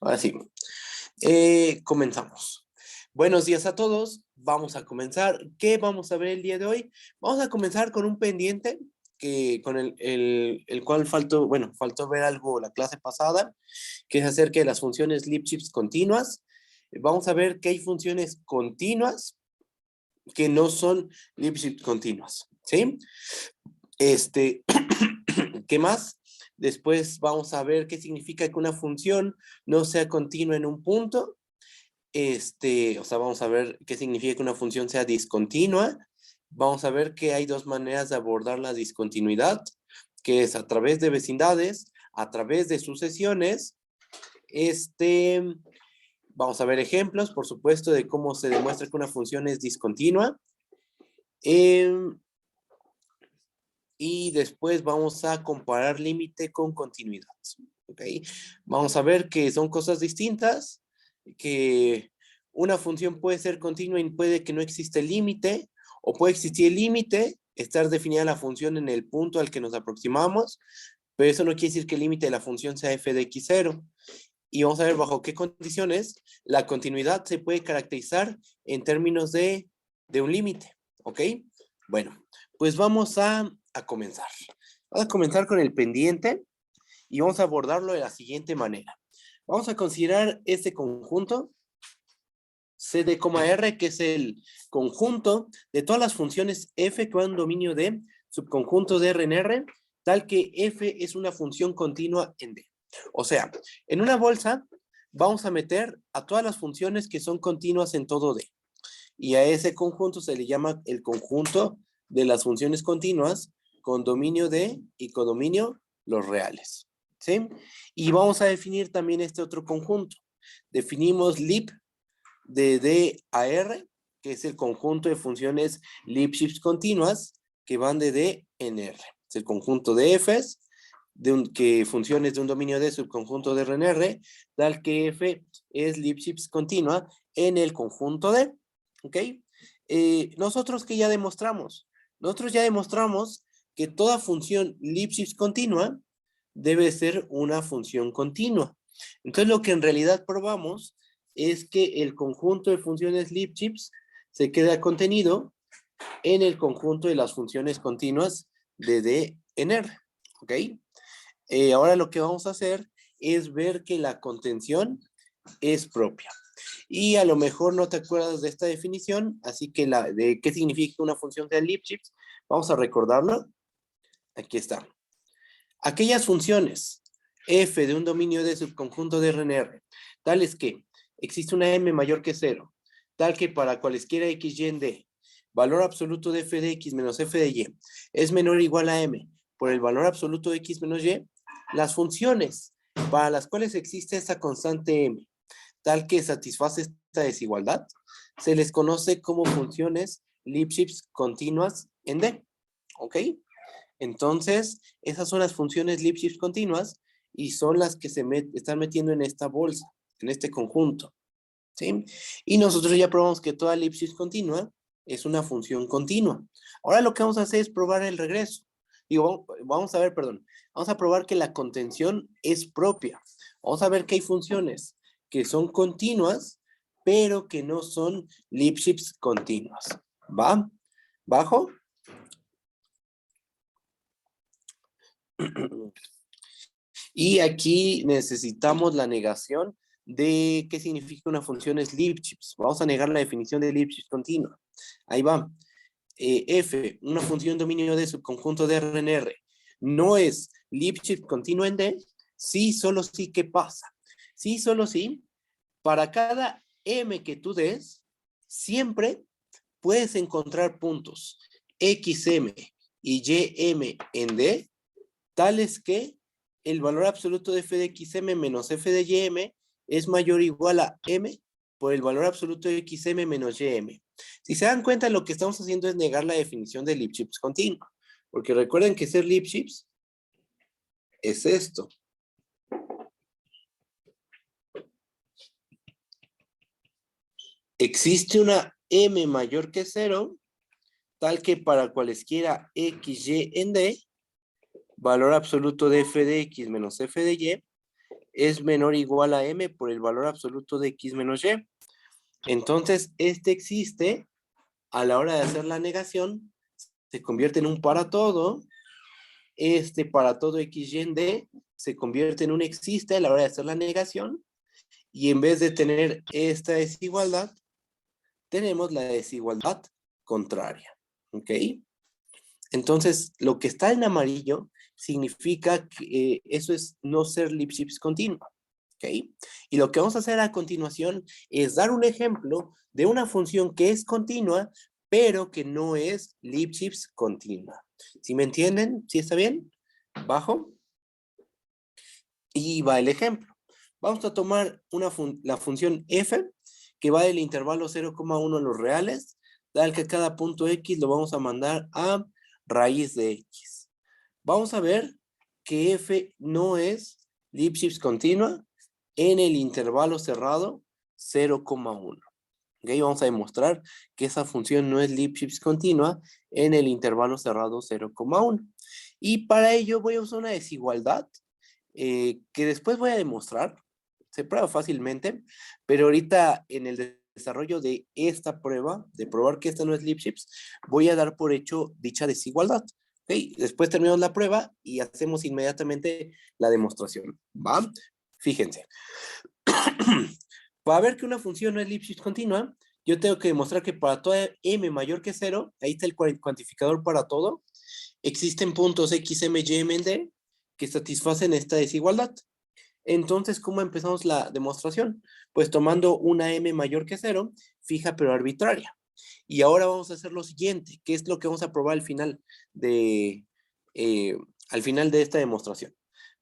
Ahora sí, comenzamos. Buenos días a todos. Vamos a comenzar. ¿Qué vamos a ver el día de hoy? Vamos a comenzar con un pendiente con el cual faltó ver algo la clase pasada, que es acerca de las funciones Lipschitz continuas. Vamos a ver que hay funciones continuas que no son Lipschitz continuas, ¿sí? ¿Qué más? Después vamos a ver qué significa que una función no sea continua en un punto. Vamos a ver qué significa que una función sea discontinua. Vamos a ver que hay dos maneras de abordar la discontinuidad, que es a través de vecindades, a través de sucesiones. Vamos a ver ejemplos, por supuesto, de cómo se demuestra que una función es discontinua. Y después vamos a comparar límite con continuidad. ¿Ok? Vamos a ver que son cosas distintas, que una función puede ser continua y puede que no exista límite, o puede existir el límite, estar definida la función en el punto al que nos aproximamos, pero eso no quiere decir que el límite de la función sea f de x0. Y vamos a ver bajo qué condiciones la continuidad se puede caracterizar en términos de un límite. ¿Ok? Bueno, pues vamos a comenzar. Vamos a comenzar con el pendiente y vamos a abordarlo de la siguiente manera. Vamos a considerar este conjunto CD, R, que es el conjunto de todas las funciones f que van a un dominio de subconjuntos de R en R, tal que f es una función continua en D. O sea, en una bolsa vamos a meter a todas las funciones que son continuas en todo D. Y a ese conjunto se le llama el conjunto de las funciones continuas con dominio D y con dominio los reales. ¿Sí? Y vamos a definir también este otro conjunto. Definimos lib de D a R, que es el conjunto de funciones Lipschitz continuas que van de D en R. Es el conjunto de Fs, que funciones de un dominio D subconjunto de R en R, tal que F es Lipschitz continua en el conjunto D. ¿Ok? Nosotros que ya demostramos. Nosotros ya demostramos que toda función Lipschitz continua debe ser una función continua. Entonces lo que en realidad probamos es que el conjunto de funciones Lipschitz se queda contenido en el conjunto de las funciones continuas de D en R. ¿Ok? Ahora lo que vamos a hacer es ver que la contención es propia. Y a lo mejor no te acuerdas de esta definición, así que de qué significa una función sea Lipschitz, vamos a recordarlo. Aquí está. Aquellas funciones f de un dominio de subconjunto de R en R, tales que existe una m mayor que 0, tal que para cualesquiera x, y en D, valor absoluto de f de x menos f de y es menor o igual a m por el valor absoluto de x menos y, las funciones para las cuales existe esta constante m, tal que satisface esta desigualdad, se les conoce como funciones Lipschitz continuas en D. ¿Ok? Entonces, esas son las funciones Lipschitz continuas y son las que están metiendo en esta bolsa, en este conjunto. ¿Sí? Y nosotros ya probamos que toda Lipschitz continua es una función continua. Ahora lo que vamos a hacer es probar el regreso. Vamos a probar que la contención es propia. Vamos a ver que hay funciones que son continuas, pero que no son Lipschitz continuas. ¿Va? ¿Bajo? Y aquí necesitamos la negación de qué significa una función es Lipschitz. Vamos a negar la definición de Lipschitz continua. Ahí va. F, una función dominio de subconjunto de R en R, no es Lipschitz continua en D. Sí, solo sí, ¿qué pasa? Sí, solo sí, para cada M que tú des, siempre puedes encontrar puntos XM y YM en D, tales que el valor absoluto de f de xm menos f de ym es mayor o igual a m por el valor absoluto de xm menos ym. Si se dan cuenta, lo que estamos haciendo es negar la definición de Lipschitz continua, porque recuerden que ser Lipschitz es esto. Existe una m mayor que 0, tal que para cualesquiera x, y en D, valor absoluto de f de x menos f de y es menor o igual a m por el valor absoluto de x menos y. Entonces, este existe a la hora de hacer la negación, se convierte en un para todo. Este para todo x y en d se convierte en un existe a la hora de hacer la negación. Y en vez de tener esta desigualdad, tenemos la desigualdad contraria. ¿Ok? Entonces, lo que está en amarillo significa que eso es no ser Lipschitz continua. ¿Ok? Y lo que vamos a hacer a continuación es dar un ejemplo de una función que es continua, pero que no es Lipschitz continua. ¿Sí me entienden? ¿Sí está bien? Bajo. Y va el ejemplo. Vamos a tomar la función f, que va del intervalo 0,1 a los reales, tal que cada punto x lo vamos a mandar a raíz de x. Vamos a ver que f no es Lipschitz continua en el intervalo cerrado 0,1. ¿Okay? Vamos a demostrar que esa función no es Lipschitz continua en el intervalo cerrado 0,1. Y para ello voy a usar una desigualdad que después voy a demostrar. Se prueba fácilmente, pero ahorita en el desarrollo de esta prueba, de probar que esta no es Lipschitz, voy a dar por hecho dicha desigualdad. ¿Okay? Después terminamos la prueba y hacemos inmediatamente la demostración. ¿Va? Fíjense. Para ver que una función no es Lipschitz continua, yo tengo que demostrar que para toda m mayor que 0, ahí está el cuantificador para todo, existen puntos x, m, y, m en d que satisfacen esta desigualdad. Entonces, ¿cómo empezamos la demostración? Pues tomando una m mayor que 0, fija pero arbitraria. Y ahora vamos a hacer lo siguiente, que es lo que vamos a probar al final de esta demostración.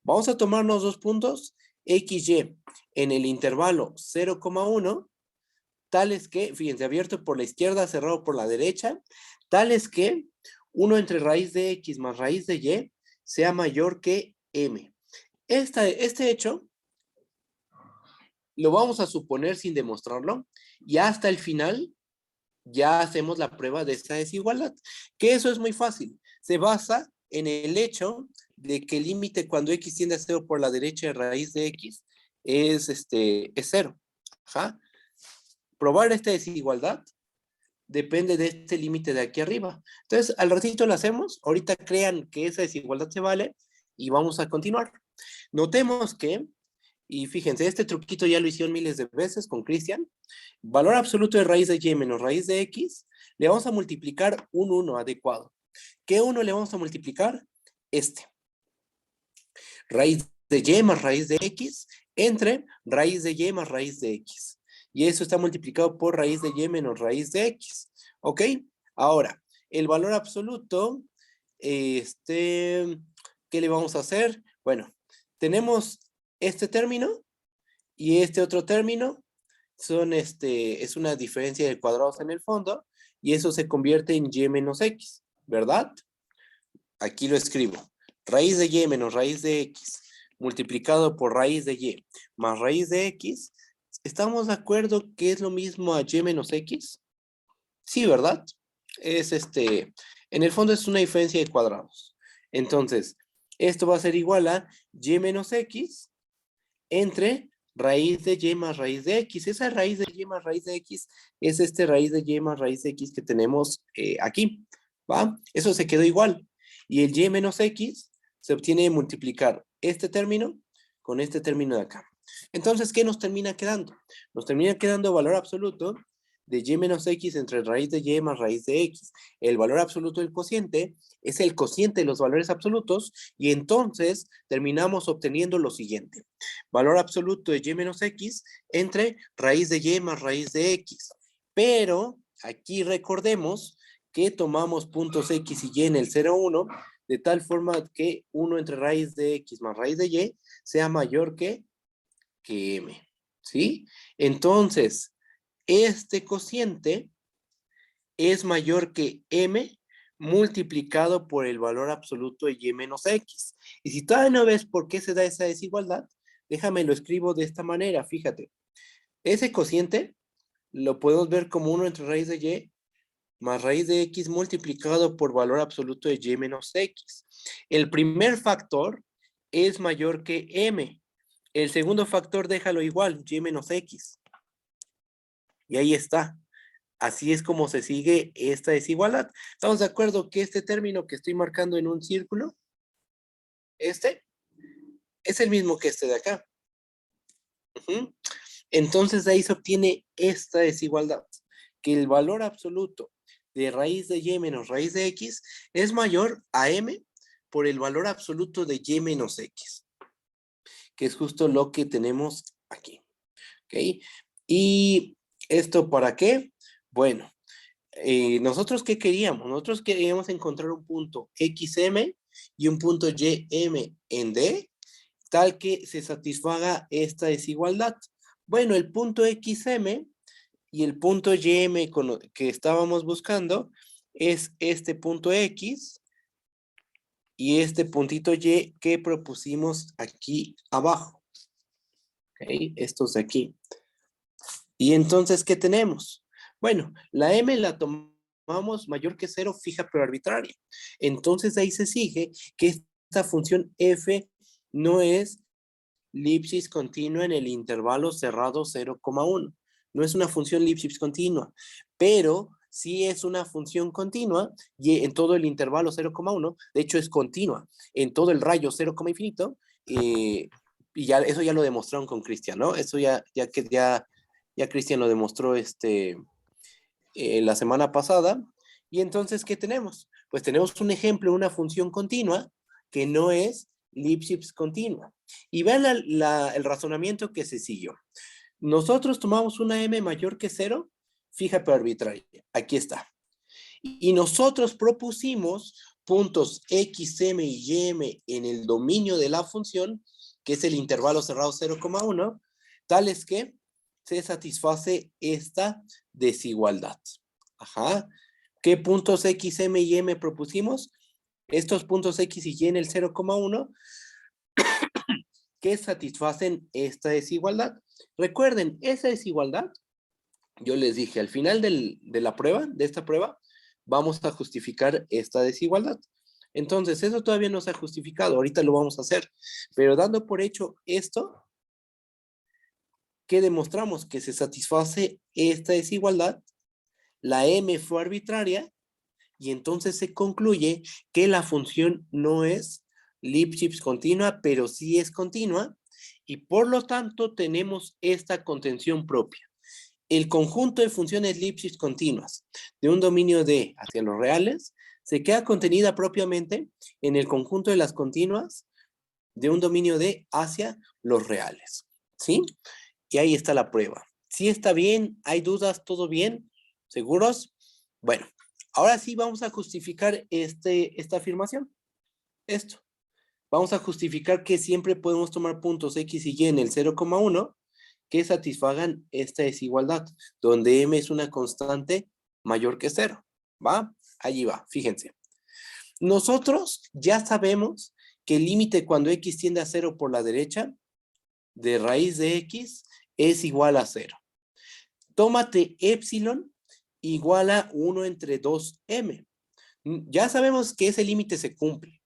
Vamos a tomarnos dos puntos, x, y, en el intervalo 0,1, tales que, fíjense, abierto por la izquierda, cerrado por la derecha, tales que 1 entre raíz de x más raíz de y sea mayor que m. Este hecho lo vamos a suponer sin demostrarlo y hasta el final ya hacemos la prueba de esta desigualdad, que eso es muy fácil. Se basa en el hecho de que el límite cuando x tiende a 0 por la derecha de raíz de x es 0. Ajá. Probar esta desigualdad depende de este límite de aquí arriba. Entonces, al ratito lo hacemos. Ahorita crean que esa desigualdad se vale y vamos a continuar. Notemos que, y fíjense, este truquito ya lo hicieron miles de veces con Cristian. Valor absoluto de raíz de y menos raíz de x, le vamos a multiplicar un 1 adecuado. ¿Qué 1 le vamos a multiplicar? Este. Raíz de y más raíz de x entre raíz de y más raíz de x. Y eso está multiplicado por raíz de y menos raíz de x. ¿Ok? Ahora, el valor absoluto, ¿qué le vamos a hacer? Bueno, tenemos este término y este otro término. Es una diferencia de cuadrados en el fondo y eso se convierte en y menos x, ¿verdad? Aquí lo escribo. Raíz de y menos raíz de x multiplicado por raíz de y más raíz de x. ¿Estamos de acuerdo que es lo mismo a y menos x? Sí, ¿verdad? En el fondo es una diferencia de cuadrados. Entonces, esto va a ser igual a y menos x entre raíz de y más raíz de x. Esa raíz de y más raíz de x es raíz de y más raíz de x que tenemos aquí, ¿va? Eso se quedó igual. Y el y menos x se obtiene de multiplicar este término con este término de acá. Entonces, ¿qué nos termina quedando? Nos termina quedando valor absoluto de y menos x entre raíz de y más raíz de x. El valor absoluto del cociente es el cociente de los valores absolutos y entonces terminamos obteniendo lo siguiente. Valor absoluto de y menos x entre raíz de y más raíz de x. Pero aquí recordemos que tomamos puntos x y y en el 0,1 de tal forma que 1 entre raíz de x más raíz de y sea mayor que m. ¿Sí? Entonces, este cociente es mayor que m multiplicado por el valor absoluto de y menos x. Y si todavía no ves por qué se da esa desigualdad, déjame lo escribo de esta manera, fíjate. Ese cociente lo podemos ver como 1 entre raíz de y más raíz de x multiplicado por valor absoluto de y menos x. El primer factor es mayor que m. El segundo factor déjalo igual, y menos x. Y ahí está. Así es como se sigue esta desigualdad. ¿Estamos de acuerdo que este término que estoy marcando en un círculo, este, es el mismo que este de acá? Ujú. Entonces de ahí se obtiene esta desigualdad, que el valor absoluto de raíz de y menos raíz de x es mayor a m por el valor absoluto de y menos x, que es justo lo que tenemos aquí. ¿Ok? ¿Y esto para qué? Bueno, ¿nosotros qué queríamos? Nosotros queríamos encontrar un punto xm y un punto ym en D, tal que se satisfaga esta desigualdad. Bueno, el punto xm y el punto ym que estábamos buscando es este punto x y este puntito y que propusimos aquí abajo. ¿Ok? Estos de aquí. Y entonces, ¿qué tenemos? Bueno, la m la tomamos mayor que 0 fija pero arbitraria. Entonces ahí se sigue que esta función f no es Lipschitz continua en el intervalo cerrado 0,1. No es una función Lipschitz continua, pero sí es una función continua y en todo el intervalo 0,1, de hecho es continua en todo el rayo 0, infinito, y ya, eso ya lo demostraron con Cristian, ¿no? Eso ya Cristian lo demostró la semana pasada. Y entonces, ¿qué tenemos? Pues tenemos un ejemplo, una función continua que no es Lipschitz continua. Y vean el razonamiento que se siguió. Nosotros tomamos una m mayor que 0, fija pero arbitraria. Aquí está. Y nosotros propusimos puntos x, m y m en el dominio de la función, que es el intervalo cerrado 0,1, tales que se satisface esta desigualdad. Ajá. ¿Qué puntos x, m y m propusimos? Estos puntos x y y en el 0,1 que satisfacen esta desigualdad. Recuerden, esa desigualdad, yo les dije, al final de la prueba, de esta prueba, vamos a justificar esta desigualdad. Entonces, eso todavía no se ha justificado, ahorita lo vamos a hacer. Pero dando por hecho esto, ¿qué demostramos? Que se satisface esta desigualdad, la m fue arbitraria, y entonces se concluye que la función no es Lipschitz continua, pero sí es continua, y por lo tanto tenemos esta contención propia. El conjunto de funciones Lipschitz continuas de un dominio D hacia los reales se queda contenida propiamente en el conjunto de las continuas de un dominio D hacia los reales. ¿Sí? Y ahí está la prueba. ¿Sí está bien? ¿Hay dudas? ¿Todo bien? ¿Seguros? Bueno, ahora sí vamos a justificar esta afirmación. Esto. Vamos a justificar que siempre podemos tomar puntos X y Y en el 0,1 que satisfagan esta desigualdad, donde M es una constante mayor que 0. ¿Va? Allí va, fíjense. Nosotros ya sabemos que el límite cuando X tiende a 0 por la derecha de raíz de X es igual a 0. Tómate epsilon igual a 1 entre 2m. Ya sabemos que ese límite se cumple.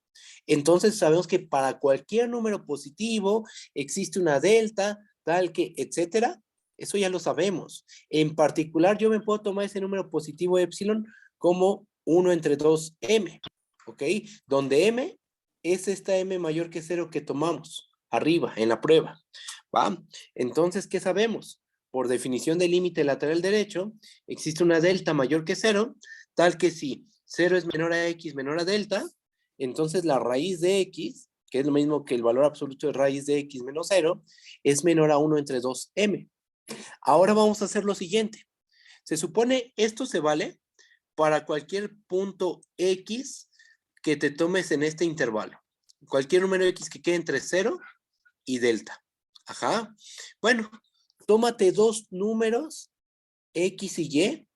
Entonces sabemos que para cualquier número positivo existe una delta, tal que, etcétera. Eso ya lo sabemos. En particular, yo me puedo tomar ese número positivo epsilon como 1 entre 2m, ¿ok? Donde m es esta m mayor que 0 que tomamos arriba en la prueba, ¿va? Entonces, ¿qué sabemos? Por definición del límite lateral derecho, existe una delta mayor que 0, tal que si 0 es menor a x menor a delta, entonces la raíz de x, que es lo mismo que el valor absoluto de raíz de x menos 0, es menor a 1 entre 2m. Ahora vamos a hacer lo siguiente. Se supone esto se vale para cualquier punto x que te tomes en este intervalo. Cualquier número x que quede entre 0 y delta. Ajá. Bueno, tómate dos números x y y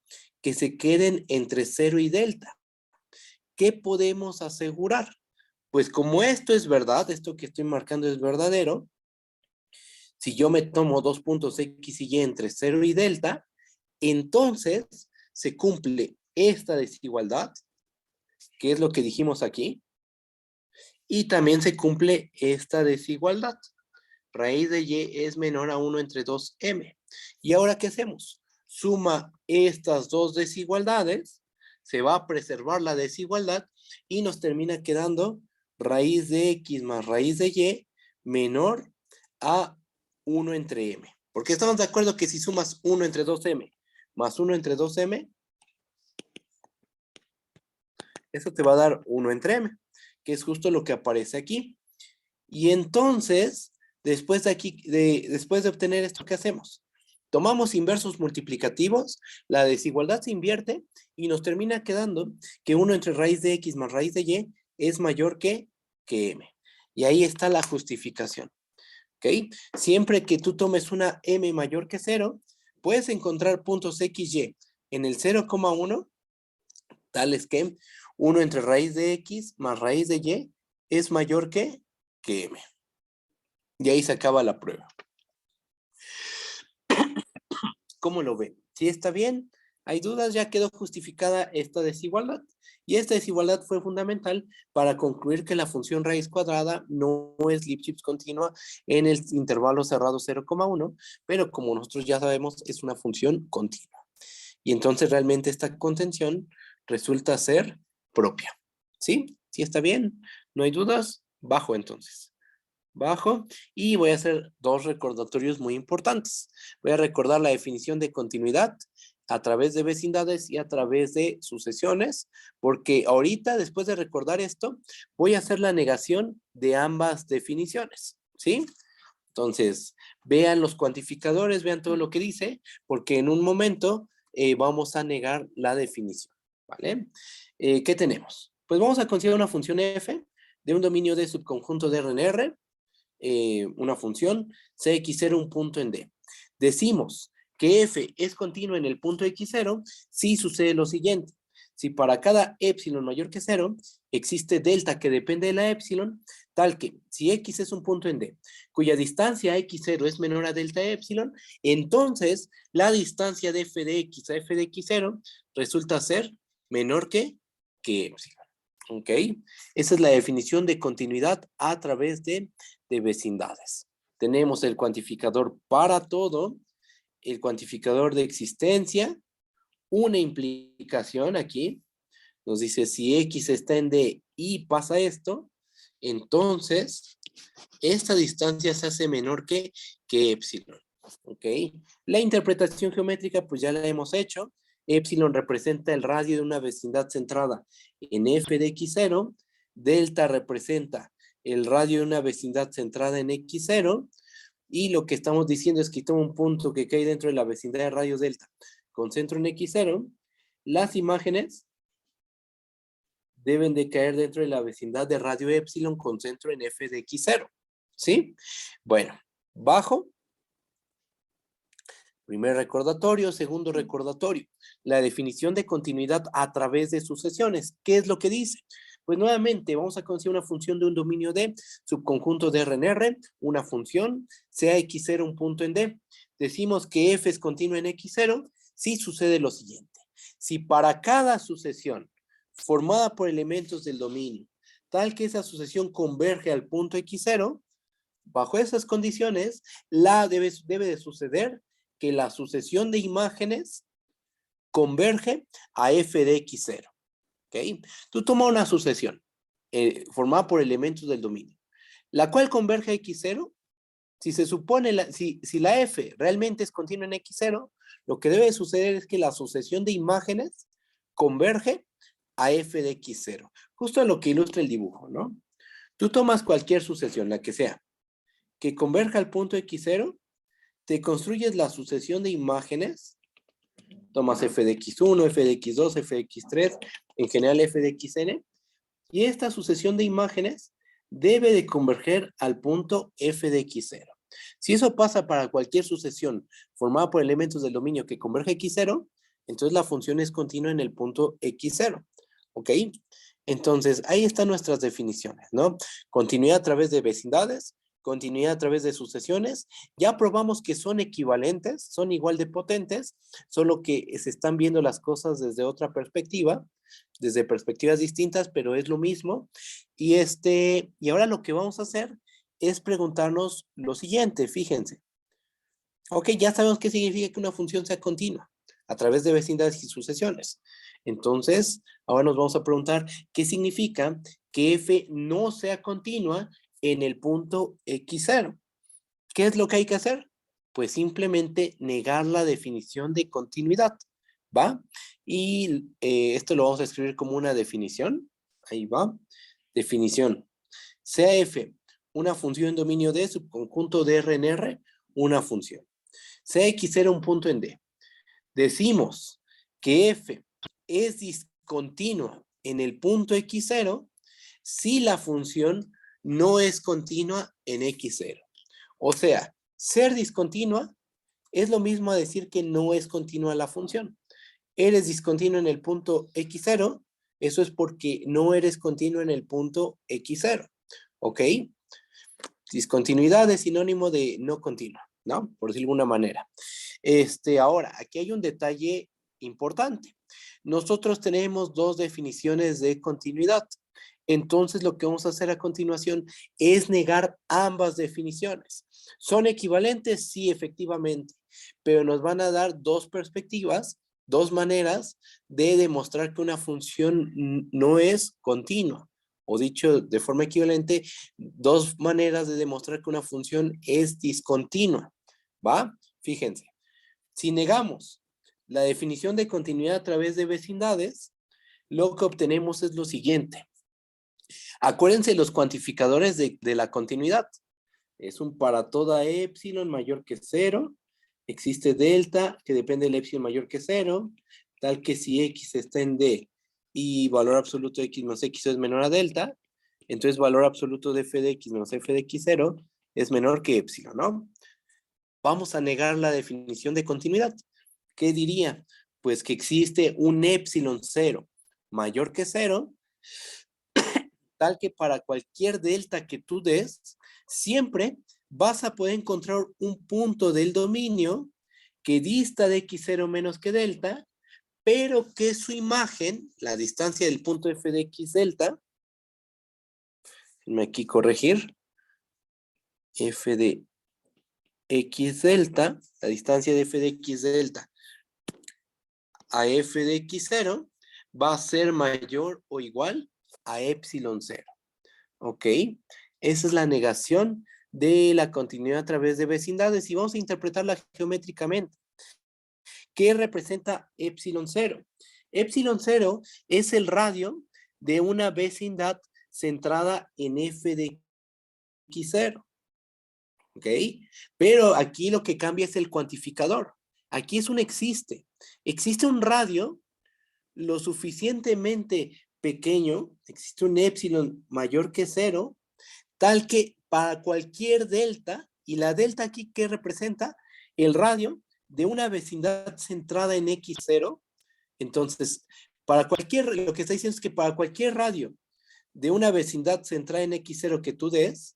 que se queden entre 0 y delta. ¿Qué podemos asegurar? Pues como esto es verdad, esto que estoy marcando es verdadero, si yo me tomo dos puntos x y y entre 0 y delta, entonces se cumple esta desigualdad, que es lo que dijimos aquí, y también se cumple esta desigualdad. raíz de y es menor a 1 entre 2m. ¿Y ahora qué hacemos? Suma estas dos desigualdades, se va a preservar la desigualdad y nos termina quedando raíz de x más raíz de y menor a 1 entre m. Porque estamos de acuerdo que si sumas 1 entre 2m más 1 entre 2m, eso te va a dar 1 entre m, que es justo lo que aparece aquí. Y entonces, después de obtener esto, ¿qué hacemos? Tomamos inversos multiplicativos, la desigualdad se invierte y nos termina quedando que 1 entre raíz de x más raíz de y es mayor que m. Y ahí está la justificación. ¿Ok? Siempre que tú tomes una m mayor que 0, puedes encontrar puntos x, y en el 0,1, tales que 1 entre raíz de x más raíz de y es mayor que m. Y ahí se acaba la prueba. ¿Cómo lo ven? ¿Sí está bien? ¿Hay dudas? Ya quedó justificada esta desigualdad. Y esta desigualdad fue fundamental para concluir que la función raíz cuadrada no es Lipschitz continua en el intervalo cerrado 0,1, pero como nosotros ya sabemos, es una función continua. Y entonces realmente esta contención resulta ser propia. ¿Sí? ¿Sí está bien? ¿No hay dudas? Bajo entonces. Bajo, y voy a hacer dos recordatorios muy importantes. Voy a recordar la definición de continuidad a través de vecindades y a través de sucesiones, porque ahorita, después de recordar esto, voy a hacer la negación de ambas definiciones, ¿sí? Entonces, vean los cuantificadores, vean todo lo que dice, porque en un momento vamos a negar la definición, ¿vale? ¿Qué tenemos? Pues vamos a considerar una función f de un dominio de subconjunto de R en R, una función cx0 un punto en D. Decimos que f es continua en el punto x0 si sucede lo siguiente. Si para cada epsilon mayor que 0 existe delta que depende de la epsilon, tal que si x es un punto en D, cuya distancia x0 es menor a delta epsilon, entonces la distancia de f de x a f de x0 resulta ser menor que epsilon. ¿Ok? Esa es la definición de continuidad a través de vecindades. Tenemos el cuantificador para todo, el cuantificador de existencia, una implicación aquí, nos dice si x está en D y pasa esto, entonces esta distancia se hace menor que epsilon. ¿Ok? La interpretación geométrica pues ya la hemos hecho. Epsilon representa el radio de una vecindad centrada en f de x0. Delta representa el radio de una vecindad centrada en x0. Y lo que estamos diciendo es que toma un punto que cae dentro de la vecindad de radio delta con centro en x0. Las imágenes deben de caer dentro de la vecindad de radio epsilon con centro en f de x0. ¿Sí? Bueno, bajo. Primer recordatorio, segundo recordatorio. La definición de continuidad a través de sucesiones. ¿Qué es lo que dice? Pues nuevamente vamos a considerar una función de un dominio D, subconjunto de R en R, una función, sea x0 un punto en D. Decimos que f es continua en x0 si sucede lo siguiente. Si para cada sucesión formada por elementos del dominio, tal que esa sucesión converge al punto x0, bajo esas condiciones, debe de suceder que la sucesión de imágenes converge a f de x0. ¿Ok? Tú tomas una sucesión formada por elementos del dominio, la cual converge a x0. Si se supone, si la f realmente es continua en x0, lo que debe suceder es que la sucesión de imágenes converge a f de x0. Justo a lo que ilustra el dibujo, ¿no? Tú tomas cualquier sucesión, la que sea, que converja al punto x0, te construyes la sucesión de imágenes, tomas f de x1, f de x2, f de x3, en general f de xn, y esta sucesión de imágenes debe de converger al punto f de x0. Si eso pasa para cualquier sucesión formada por elementos del dominio que converge a x0, entonces la función es continua en el punto x0. ¿Ok? Entonces, ahí están nuestras definiciones, ¿no? Continuidad a través de vecindades, continuidad a través de sucesiones. Ya probamos que son equivalentes, son igual de potentes, solo que se están viendo las cosas desde otra perspectiva, desde perspectivas distintas, pero es lo mismo. Y ahora lo que vamos a hacer es preguntarnos lo siguiente, fíjense. Ok, ya sabemos qué significa que una función sea continua a través de vecindades y sucesiones. Entonces, ahora nos vamos a preguntar qué significa que f no sea continua en el punto x0. ¿Qué es lo que hay que hacer? Pues simplemente negar la definición de continuidad, ¿va? Y esto lo vamos a escribir como una definición. Ahí va. Definición. Sea f una función en dominio D, subconjunto de R en R, una función. Sea x0 un punto en D. Decimos que f es discontinua en el punto x0 si la función no es continua en x0. O sea, ser discontinua es lo mismo a decir que no es continua la función. Eres discontinuo en el punto x0, eso es porque no eres continuo en el punto x0. ¿Ok? Discontinuidad es sinónimo de no continua, ¿no? Por decirlo de alguna manera. Ahora, aquí hay un detalle importante. Nosotros tenemos dos definiciones de continuidad. Entonces, lo que vamos a hacer a continuación es negar ambas definiciones. ¿Son equivalentes? Sí, efectivamente, pero nos van a dar dos perspectivas, dos maneras de demostrar que una función no es continua. O dicho de forma equivalente, dos maneras de demostrar que una función es discontinua. ¿Va? Fíjense. Si negamos la definición de continuidad a través de vecindades, lo que obtenemos es lo siguiente. Acuérdense los cuantificadores de la continuidad. Es un para toda epsilon mayor que 0. Existe delta que depende del epsilon mayor que 0. Tal que si x está en D y valor absoluto de x menos x es menor a delta, entonces valor absoluto de f de x menos f de x0 es menor que epsilon, ¿no? Vamos a negar la definición de continuidad. ¿Qué diría? Pues que existe un epsilon 0 mayor que 0, tal que para cualquier delta que tú des, siempre vas a poder encontrar un punto del dominio que dista de x0 menos que delta, pero que su imagen, la distancia del punto f de x delta, déjenme aquí corregir, f de x delta, la distancia de f de x delta a f de x0 va a ser mayor o igual a epsilon 0. ¿Ok? Esa es la negación de la continuidad a través de vecindades y vamos a interpretarla geométricamente. ¿Qué representa epsilon 0? Epsilon 0 es el radio de una vecindad centrada en f de x0. ¿Ok? Pero aquí lo que cambia es el cuantificador. Aquí es un existe. Existe un radio lo suficientemente pequeño, existe un epsilon mayor que 0, tal que para cualquier delta, y la delta aquí, ¿qué representa? El radio de una vecindad centrada en x0. Entonces, para cualquier, lo que está diciendo es que para cualquier radio de una vecindad centrada en x0 que tú des,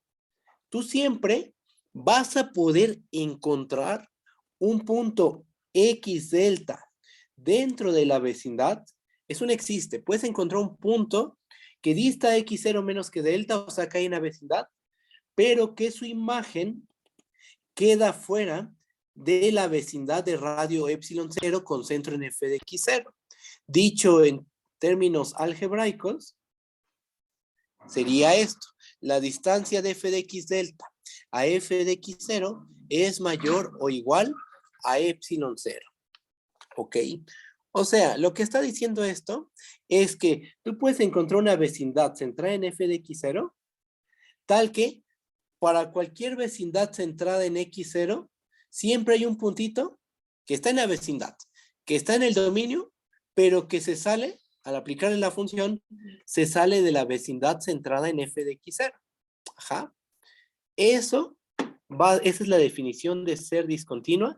tú siempre vas a poder encontrar un punto x delta dentro de la vecindad. Es un existe. Puedes encontrar un punto que dista x0 menos que delta, o sea que hay una vecindad, pero que su imagen queda fuera de la vecindad de radio epsilon 0 con centro en f de x0. Dicho en términos algebraicos, sería esto. La distancia de f de x delta a f de x0 es mayor o igual a epsilon 0. ¿Ok? O sea, lo que está diciendo esto es que tú puedes encontrar una vecindad centrada en f de x0, tal que para cualquier vecindad centrada en x0, siempre hay un puntito que está en la vecindad, que está en el dominio, pero que se sale, al aplicarle la función, se sale de la vecindad centrada en f de x0. Ajá. Esa es la definición de ser discontinua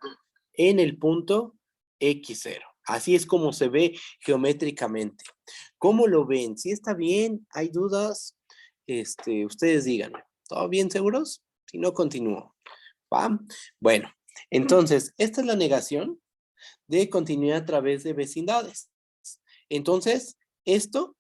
en el punto x0. Así es como se ve geométricamente. ¿Cómo lo ven? ¿Sí está bien? ¿Hay dudas? Ustedes díganme. ¿Todo bien, seguros? Si no, continúo. ¿Va? Bueno, entonces, esta es la negación de continuidad a través de vecindades. Entonces, esto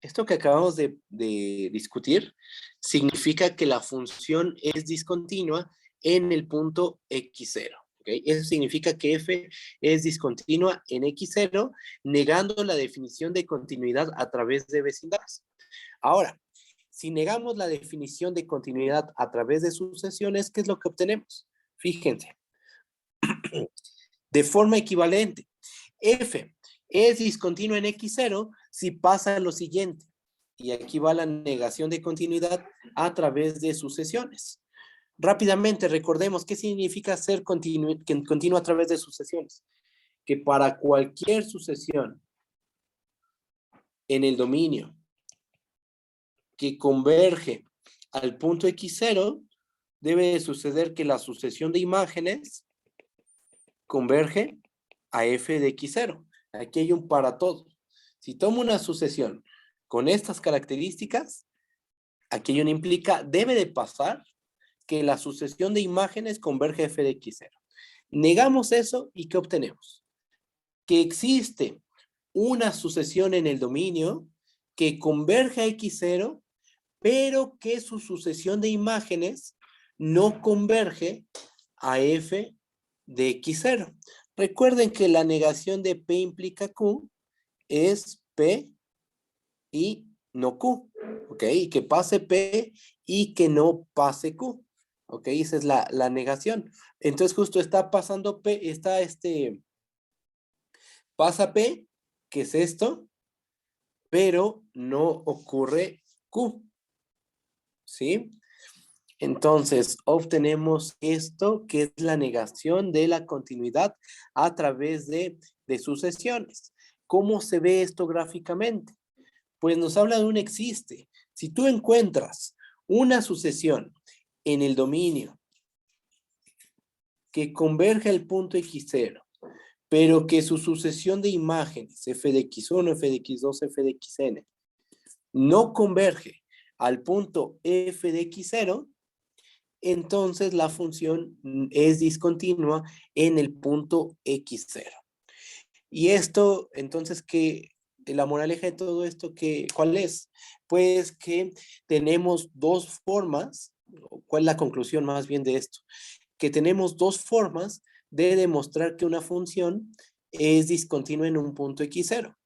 esto que acabamos de discutir significa que la función es discontinua en el punto x0. ¿Okay? Eso significa que f es discontinua en x0, negando la definición de continuidad a través de vecindades. Ahora, si negamos la definición de continuidad a través de sucesiones, ¿qué es lo que obtenemos? Fíjense, de forma equivalente, f es discontinua en x0 si pasa lo siguiente. Y aquí va la negación de continuidad a través de sucesiones. Rápidamente, recordemos qué significa ser continuo a través de sucesiones. Que para cualquier sucesión en el dominio que converge al punto x0, debe de suceder que la sucesión de imágenes converge a f de x0. Aquí hay un para todo. Si tomo una sucesión con estas características, aquí hay un implica, debe de pasar que la sucesión de imágenes converge a f de x0. Negamos eso y ¿qué obtenemos? Que existe una sucesión en el dominio que converge a x0, pero que su sucesión de imágenes no converge a f de x0. Recuerden que la negación de P implica Q es P y no Q, ¿ok? Y que pase P y que no pase Q, ¿ok? Esa es la negación. Entonces justo está pasando P, pasa P, que es esto, pero no ocurre Q, ¿sí? Entonces, obtenemos esto, que es la negación de la continuidad a través de sucesiones. ¿Cómo se ve esto gráficamente? Pues nos habla de un existe. Si tú encuentras una sucesión en el dominio que converge al punto x0, pero que su sucesión de imágenes, f de x1, f de x2, f de xn, no converge al punto f de x0, entonces la función es discontinua en el punto x0. Y esto, entonces, la moraleja de todo esto, ¿cuál es? Pues que tenemos dos formas, ¿cuál es la conclusión más bien de esto? Que tenemos dos formas de demostrar que una función es discontinua en un punto x0.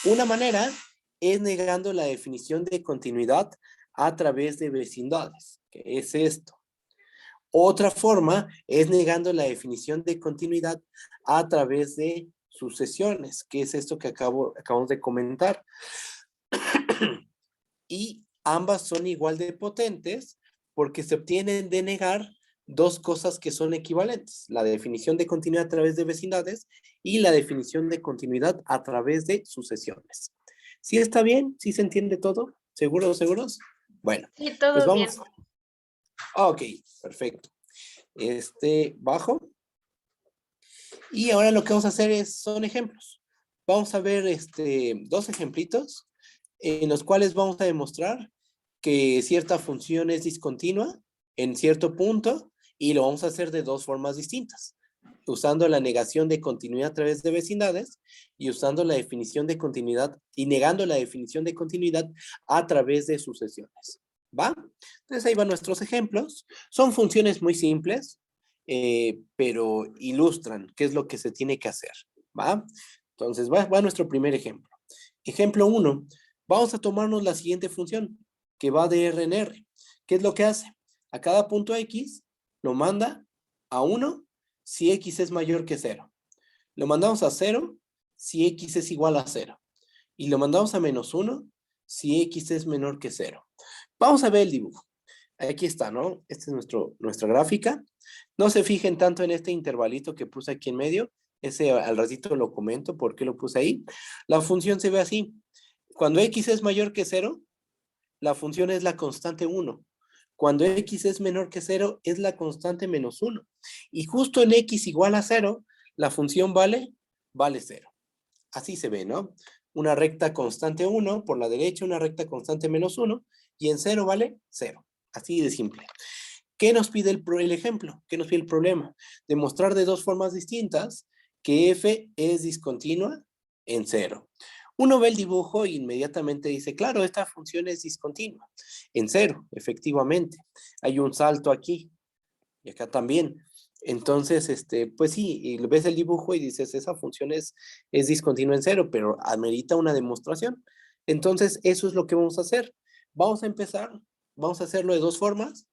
Una manera es negando la definición de continuidad a través de vecindades, que es esto. Otra forma es negando la definición de continuidad a través de sucesiones, que es esto que acabamos de comentar. Y ambas son igual de potentes porque se obtienen de negar dos cosas que son equivalentes, la definición de continuidad a través de vecindades y la definición de continuidad a través de sucesiones. ¿Sí está bien? ¿Sí se entiende todo? ¿Seguros, seguros? Bueno, Sí, pues todo bien. vamos. Ok, perfecto. Bajo. Y ahora lo que vamos a hacer son ejemplos. Vamos a ver dos ejemplitos en los cuales vamos a demostrar que cierta función es discontinua en cierto punto y lo vamos a hacer de dos formas distintas, usando la negación de continuidad a través de vecindades y usando la definición de continuidad y negando la definición de continuidad a través de sucesiones. ¿Va? Entonces ahí van nuestros ejemplos. Son funciones muy simples, pero ilustran qué es lo que se tiene que hacer. ¿Va? Entonces va nuestro primer ejemplo. Ejemplo 1. Vamos a tomarnos la siguiente función, que va de R en R. ¿Qué es lo que hace? A cada punto X lo manda a 1 si X es mayor que 0. Lo mandamos a 0 si X es igual a 0. Y lo mandamos a menos 1 si X es menor que 0. Vamos a ver el dibujo. Aquí está, ¿no? Esta es nuestra gráfica. No se fijen tanto en este intervalito que puse aquí en medio. Ese al ratito lo comento por qué lo puse ahí. La función se ve así. Cuando X es mayor que 0, la función es la constante 1. Cuando X es menor que 0, es la constante menos 1. Y justo en X igual a 0, la función vale 0. Así se ve, ¿no? Una recta constante 1 por la derecha, una recta constante menos 1, y en 0 vale 0. Así de simple. ¿Qué nos pide el ejemplo? ¿Qué nos pide el problema? Demostrar de dos formas distintas que f es discontinua en 0. Uno ve el dibujo e inmediatamente dice, claro, esta función es discontinua. En cero, efectivamente. Hay un salto aquí y acá también. Entonces, pues sí, y ves el dibujo y dices, esa función es discontinua en cero, pero amerita una demostración. Entonces, eso es lo que vamos a hacer. Vamos a empezar, vamos a hacerlo de dos formas.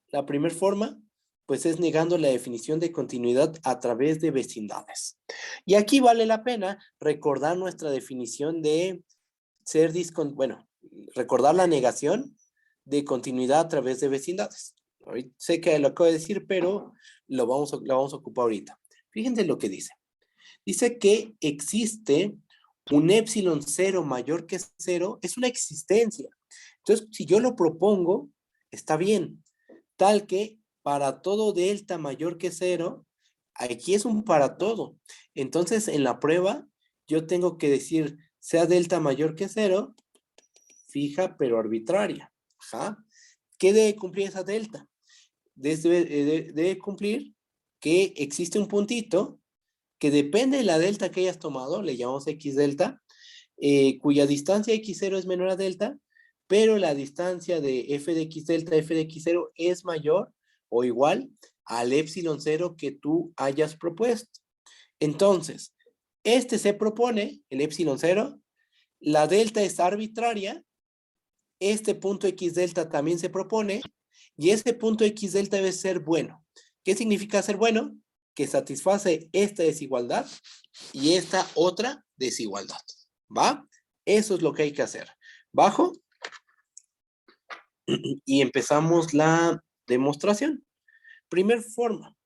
La primera forma, pues es negando la definición de continuidad a través de vecindades. Y aquí vale la pena recordar nuestra definición de ser bueno, recordar la negación de continuidad a través de vecindades. Sé que lo acabo de decir, pero lo vamos a ocupar ahorita. Fíjense lo que dice. Dice que existe un épsilon cero mayor que cero, es una existencia. Entonces, si yo lo propongo, está bien. Tal que para todo delta mayor que cero, aquí es un para todo. Entonces, en la prueba, yo tengo que decir, sea delta mayor que cero, fija pero arbitraria. Ajá. ¿Qué debe cumplir esa delta? Debe cumplir que existe un puntito que depende de la delta que hayas tomado, le llamamos x delta, cuya distancia x0 es menor a delta, pero la distancia de f de x delta, f de x0 es mayor o igual al epsilon cero que tú hayas propuesto. Entonces, se propone, el epsilon cero, la delta es arbitraria, este punto x delta también se propone, y ese punto x delta debe ser bueno. ¿Qué significa ser bueno? Que satisface esta desigualdad y esta otra desigualdad. ¿Va? Eso es lo que hay que hacer. Bajo y empezamos la demostración. Primer forma.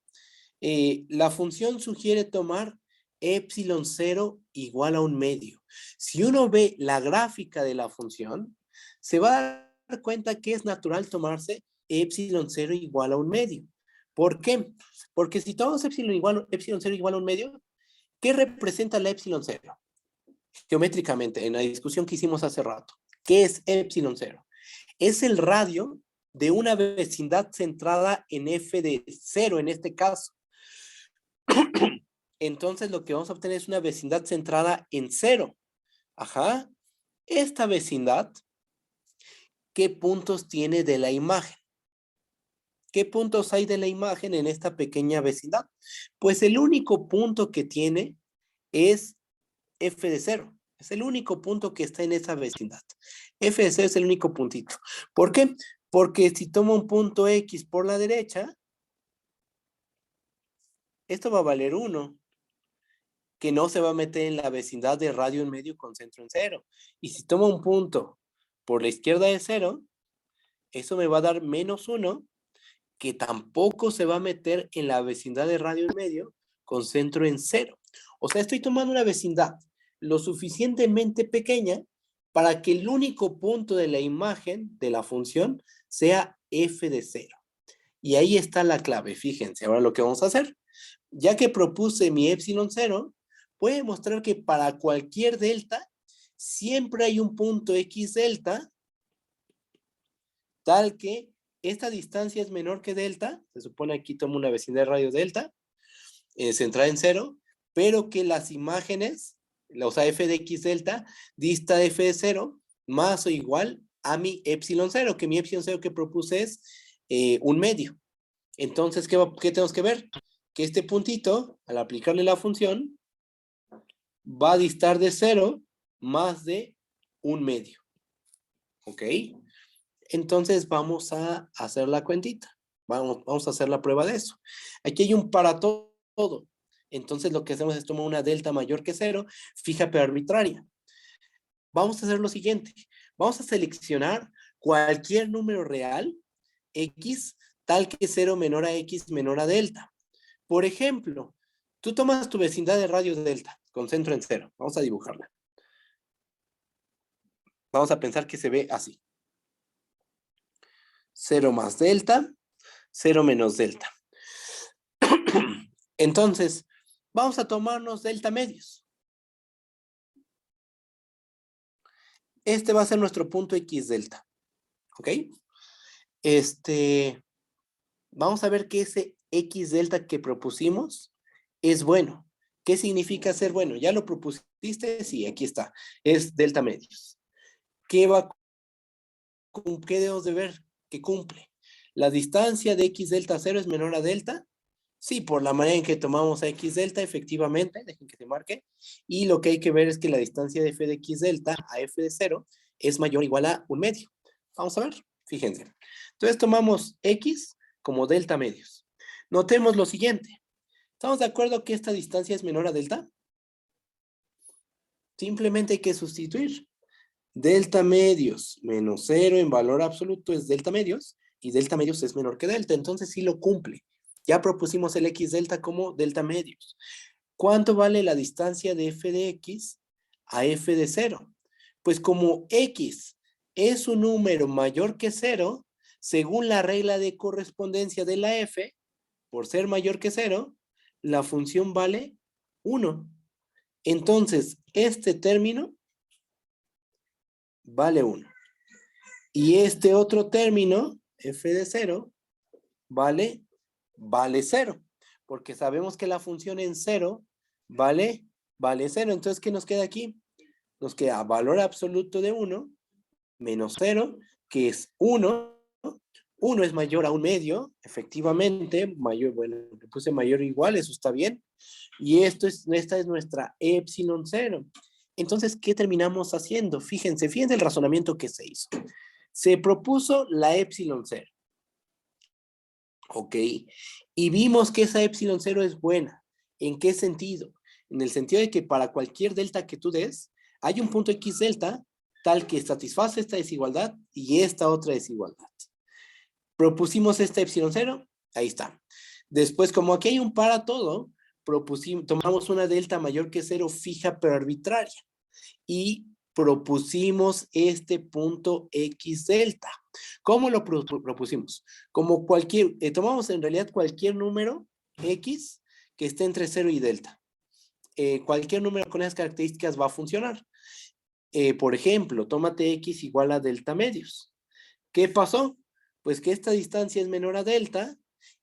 La función sugiere tomar epsilon 0 igual a un medio. Si uno ve la gráfica de la función, se va a dar cuenta que es natural tomarse epsilon 0 igual a un medio. ¿Por qué? Porque si tomamos epsilon 0 igual a un medio, ¿qué representa la epsilon 0? Geométricamente, en la discusión que hicimos hace rato. ¿Qué es epsilon 0? Es el radio de una vecindad centrada en f de 0 en este caso. Entonces lo que vamos a obtener es una vecindad centrada en 0. Ajá. Esta vecindad, ¿qué puntos tiene de la imagen? ¿Qué puntos hay de la imagen en esta pequeña vecindad? Pues el único punto que tiene es f de 0. Es el único punto que está en esa vecindad. F de 0 es el único puntito. ¿Por qué? Porque si tomo un punto X por la derecha, esto va a valer 1, que no se va a meter en la vecindad de radio en medio con centro en 0. Y si tomo un punto por la izquierda de 0, eso me va a dar menos 1, que tampoco se va a meter en la vecindad de radio en medio con centro en 0. O sea, estoy tomando una vecindad lo suficientemente pequeña para que el único punto de la imagen de la función sea f de 0. Y ahí está la clave, fíjense. Ahora lo que vamos a hacer, ya que propuse mi epsilon 0, puede demostrar que para cualquier delta siempre hay un punto x delta tal que esta distancia es menor que delta, se supone aquí tomo una vecindad de radio delta, centrada en 0, pero que las imágenes, o sea, f de x delta, dista de f de 0 más o igual a mi epsilon 0, que mi epsilon 0 que propuse es un medio. Entonces, ¿qué tenemos que ver? Que este puntito, al aplicarle la función, va a distar de 0 más de un medio. ¿Ok? Entonces vamos a hacer la cuentita. Vamos a hacer la prueba de eso. Aquí hay un para todo. Entonces lo que hacemos es tomar una delta mayor que 0, fija pero arbitraria. Vamos a hacer lo siguiente. Vamos a seleccionar cualquier número real, x, tal que 0 menor a x menor a delta. Por ejemplo, tú tomas tu vecindad de radio delta con centro en 0. Vamos a dibujarla. Vamos a pensar que se ve así. 0 más delta, 0 menos delta. Entonces, vamos a tomarnos delta medios. Este va a ser nuestro punto x delta. ¿Ok? Vamos a ver que ese x delta que propusimos es bueno. ¿Qué significa ser bueno? ¿Ya lo propusiste? Sí, aquí está. Es delta medios. ¿Qué debemos de ver? ¿Qué cumple? ¿La distancia de x delta 0 es menor a delta? Sí, por la manera en que tomamos a x delta, efectivamente, dejen que se marque. Y lo que hay que ver es que la distancia de f de x delta a f de 0 es mayor o igual a 1/2. Vamos a ver, fíjense. Entonces tomamos x como delta medios. Notemos lo siguiente. ¿Estamos de acuerdo que esta distancia es menor a delta? Simplemente hay que sustituir. Delta medios menos 0 en valor absoluto es delta medios y delta medios es menor que delta, entonces sí lo cumple. Ya propusimos el x delta como delta medios. ¿Cuánto vale la distancia de f de x a f de 0? Pues como x es un número mayor que 0, según la regla de correspondencia de la f, por ser mayor que 0, la función vale 1. Entonces, este término vale 1. Y este otro término, f de 0, vale 0. Porque sabemos que la función en 0 vale 0. Entonces, ¿qué nos queda aquí? Nos queda valor absoluto de 1 menos 0, que es 1. 1 es mayor a 1/2, efectivamente, mayor, bueno, le puse mayor o igual, eso está bien. Y esta es nuestra epsilon 0. Entonces, ¿qué terminamos haciendo? Fíjense el razonamiento que se hizo. Se propuso la epsilon 0. Ok. Y vimos que esa epsilon 0 es buena. ¿En qué sentido? En el sentido de que para cualquier delta que tú des, hay un punto x delta tal que satisface esta desigualdad y esta otra desigualdad. Propusimos esta epsilon 0, ahí está. Después, como aquí hay un para todo, tomamos una delta mayor que 0 fija pero arbitraria. Y propusimos este punto x delta. ¿Cómo lo propusimos? Como tomamos en realidad cualquier número x que esté entre 0 y delta. Cualquier número con esas características va a funcionar. Por ejemplo, tómate x igual a delta medios. ¿Qué pasó? Pues que esta distancia es menor a delta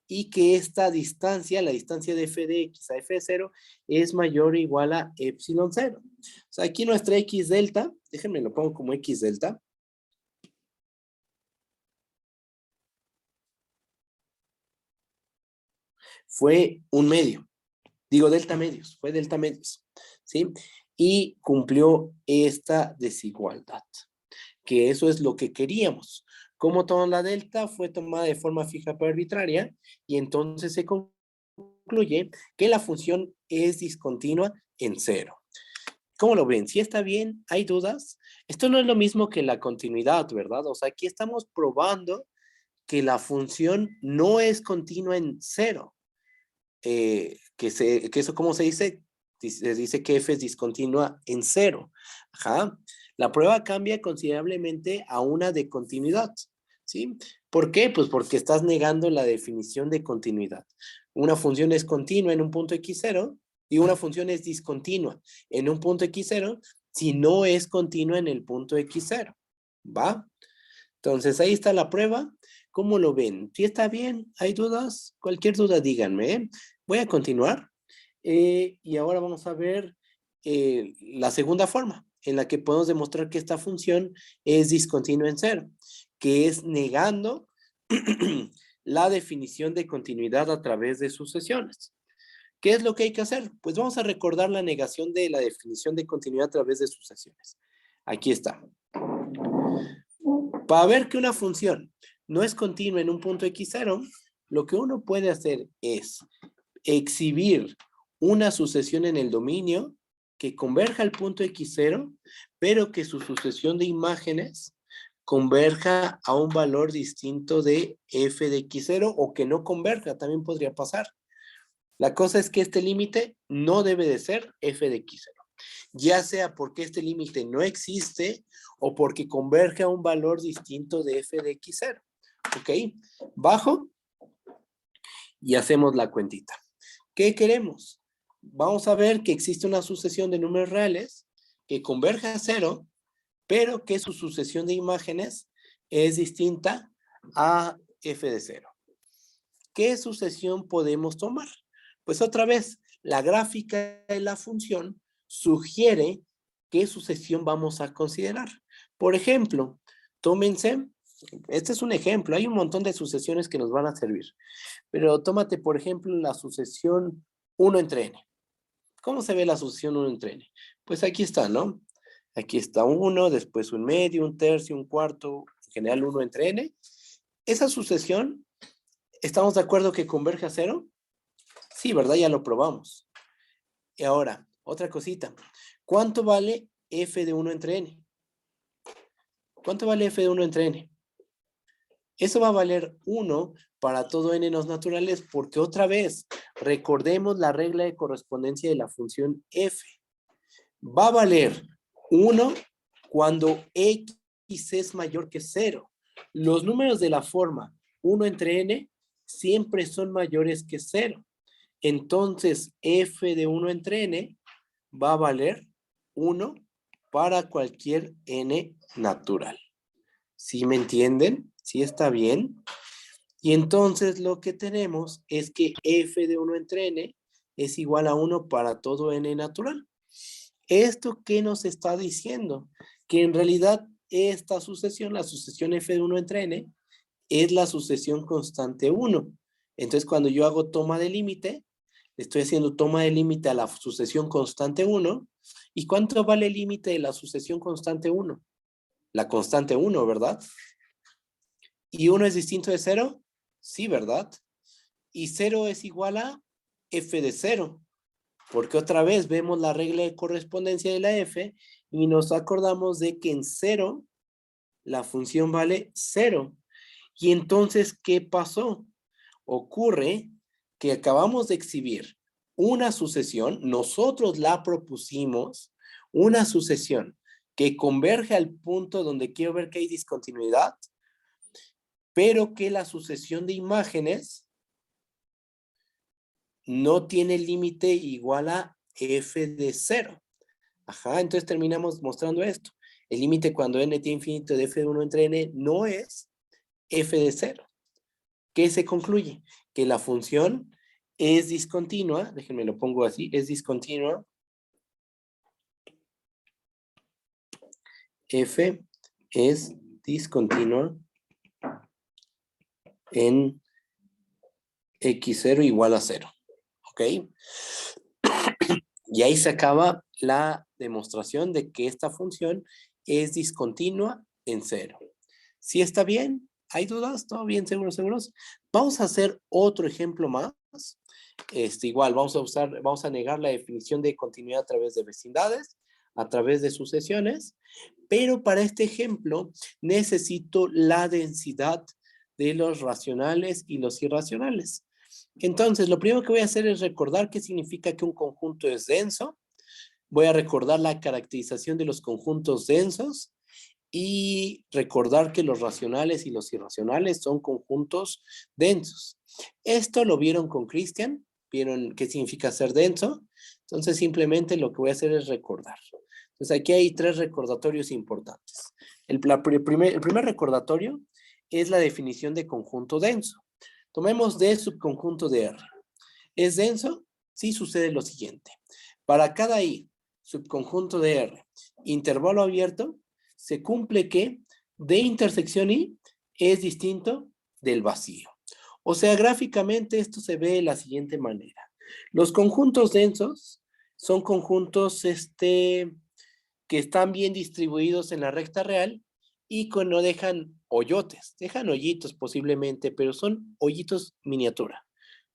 y que esta distancia, la distancia de f de x a f de 0, es mayor o igual a epsilon 0. O sea, aquí nuestra x delta, déjenme lo pongo como x delta, fue 1/2. Digo delta medios, fue delta medios, ¿sí? Y cumplió esta desigualdad, que eso es lo que queríamos. ¿Cómo tomó la delta? Fue tomada de forma fija pero arbitraria y entonces se concluye que la función es discontinua en 0. ¿Cómo lo ven? ¿Sí está bien? ¿Hay dudas? Esto no es lo mismo que la continuidad, ¿verdad? O sea, aquí estamos probando que la función no es continua en 0. Que eso, ¿cómo se dice? Se dice que f es discontinua en 0. Ajá. La prueba cambia considerablemente a una de continuidad, ¿sí? ¿Por qué? Pues porque estás negando la definición de continuidad. Una función es continua en un punto x0 y una función es discontinua en un punto x0 si no es continua en el punto x0. ¿Va? Entonces, ahí está la prueba. ¿Cómo lo ven? ¿Sí está bien? ¿Hay dudas? Cualquier duda, díganme, ¿eh? Voy a continuar. Y ahora vamos a ver la segunda forma en la que podemos demostrar que esta función es discontinua en 0, que es negando la definición de continuidad a través de sucesiones. ¿Qué es lo que hay que hacer? Pues vamos a recordar la negación de la definición de continuidad a través de sucesiones. Aquí está. Para ver que una función no es continua en un punto x0, lo que uno puede hacer es exhibir una sucesión en el dominio que converja al punto x0, pero que su sucesión de imágenes converja a un valor distinto de f de x0 o que no converja, también podría pasar. La cosa es que este límite no debe de ser f de x0, ya sea porque este límite no existe o porque converge a un valor distinto de f de x0. ¿Ok? Bajo y hacemos la cuentita. ¿Qué queremos? Vamos a ver que existe una sucesión de números reales que converge a 0, pero que su sucesión de imágenes es distinta a f de 0. ¿Qué sucesión podemos tomar? Pues otra vez, La gráfica de la función sugiere qué sucesión vamos a considerar. Por ejemplo, tómense, este es un ejemplo, hay un montón de sucesiones que nos van a servir, pero tómate, por ejemplo, la sucesión 1 entre n. ¿Cómo se ve la sucesión 1 entre n? Pues aquí está, ¿no? Aquí está 1, después un medio, un tercio, un cuarto, en general 1 entre n. Esa sucesión, ¿estamos de acuerdo que converge a 0? Sí, ¿verdad? Ya lo probamos. Y ahora, otra cosita. ¿Cuánto vale f de 1 entre n? ¿Cuánto vale f de 1 entre n? Eso va a valer 1 para todo n los naturales porque otra vez, recordemos la regla de correspondencia de la función f. Va a valer 1 cuando x es mayor que 0. Los números de la forma 1 entre n siempre son mayores que 0. Entonces, f de 1 entre n va a valer 1 para cualquier n natural. ¿Sí me entienden? ¿Sí está bien? Y entonces lo que tenemos es que f de 1 entre n es igual a 1 para todo n natural. ¿Esto qué nos está diciendo? Que en realidad esta sucesión, la sucesión f de 1 entre n, es la sucesión constante 1. Entonces cuando yo hago toma de límite, estoy haciendo toma de límite a la sucesión constante 1. ¿Y cuánto vale el límite de la sucesión constante 1? La constante 1, ¿verdad? ¿Y 1 es distinto de 0? Sí, ¿verdad? Y 0 es igual a f de 0. Porque otra vez vemos la regla de correspondencia de la f y nos acordamos de que en 0 la función vale 0. Y entonces, ¿qué pasó? Ocurre que acabamos de exhibir una sucesión, nosotros la propusimos, una sucesión que converge al punto donde quiero ver que hay discontinuidad, pero que la sucesión de imágenes no tiene límite igual a f de 0. Ajá, entonces terminamos mostrando esto. El límite cuando n tiene infinito de f de 1 entre n no es f de 0. ¿Qué se concluye? Que la función es discontinua, déjenme lo pongo así, es discontinua. F es discontinua en x0 igual a 0. ¿Ok? Y ahí se acaba la demostración de que esta función es discontinua en 0. ¿Sí está bien? ¿Hay dudas? ¿Todo bien? ¿Seguros? ¿Seguros? Vamos a hacer otro ejemplo más. Igual, vamos a negar la definición de continuidad a través de vecindades, a través de sucesiones, pero para este ejemplo necesito la densidad de los racionales y los irracionales. Entonces, lo primero que voy a hacer es recordar qué significa que un conjunto es denso. Voy a recordar la caracterización de los conjuntos densos y recordar que los racionales y los irracionales son conjuntos densos. Esto lo vieron con Cristian, vieron qué significa ser denso. Entonces, simplemente lo que voy a hacer es recordar. Entonces, aquí hay 3 recordatorios importantes. El primer recordatorio es la definición de conjunto denso. Tomemos D subconjunto de R. ¿Es denso? Sí, sucede lo siguiente. Para cada I, subconjunto de R, intervalo abierto, se cumple que D intersección I es distinto del vacío. O sea, gráficamente esto se ve de la siguiente manera. Los conjuntos densos son conjuntos que están bien distribuidos en la recta real y que no dejan hoyotes. Dejan hoyitos posiblemente, pero son hoyitos miniatura.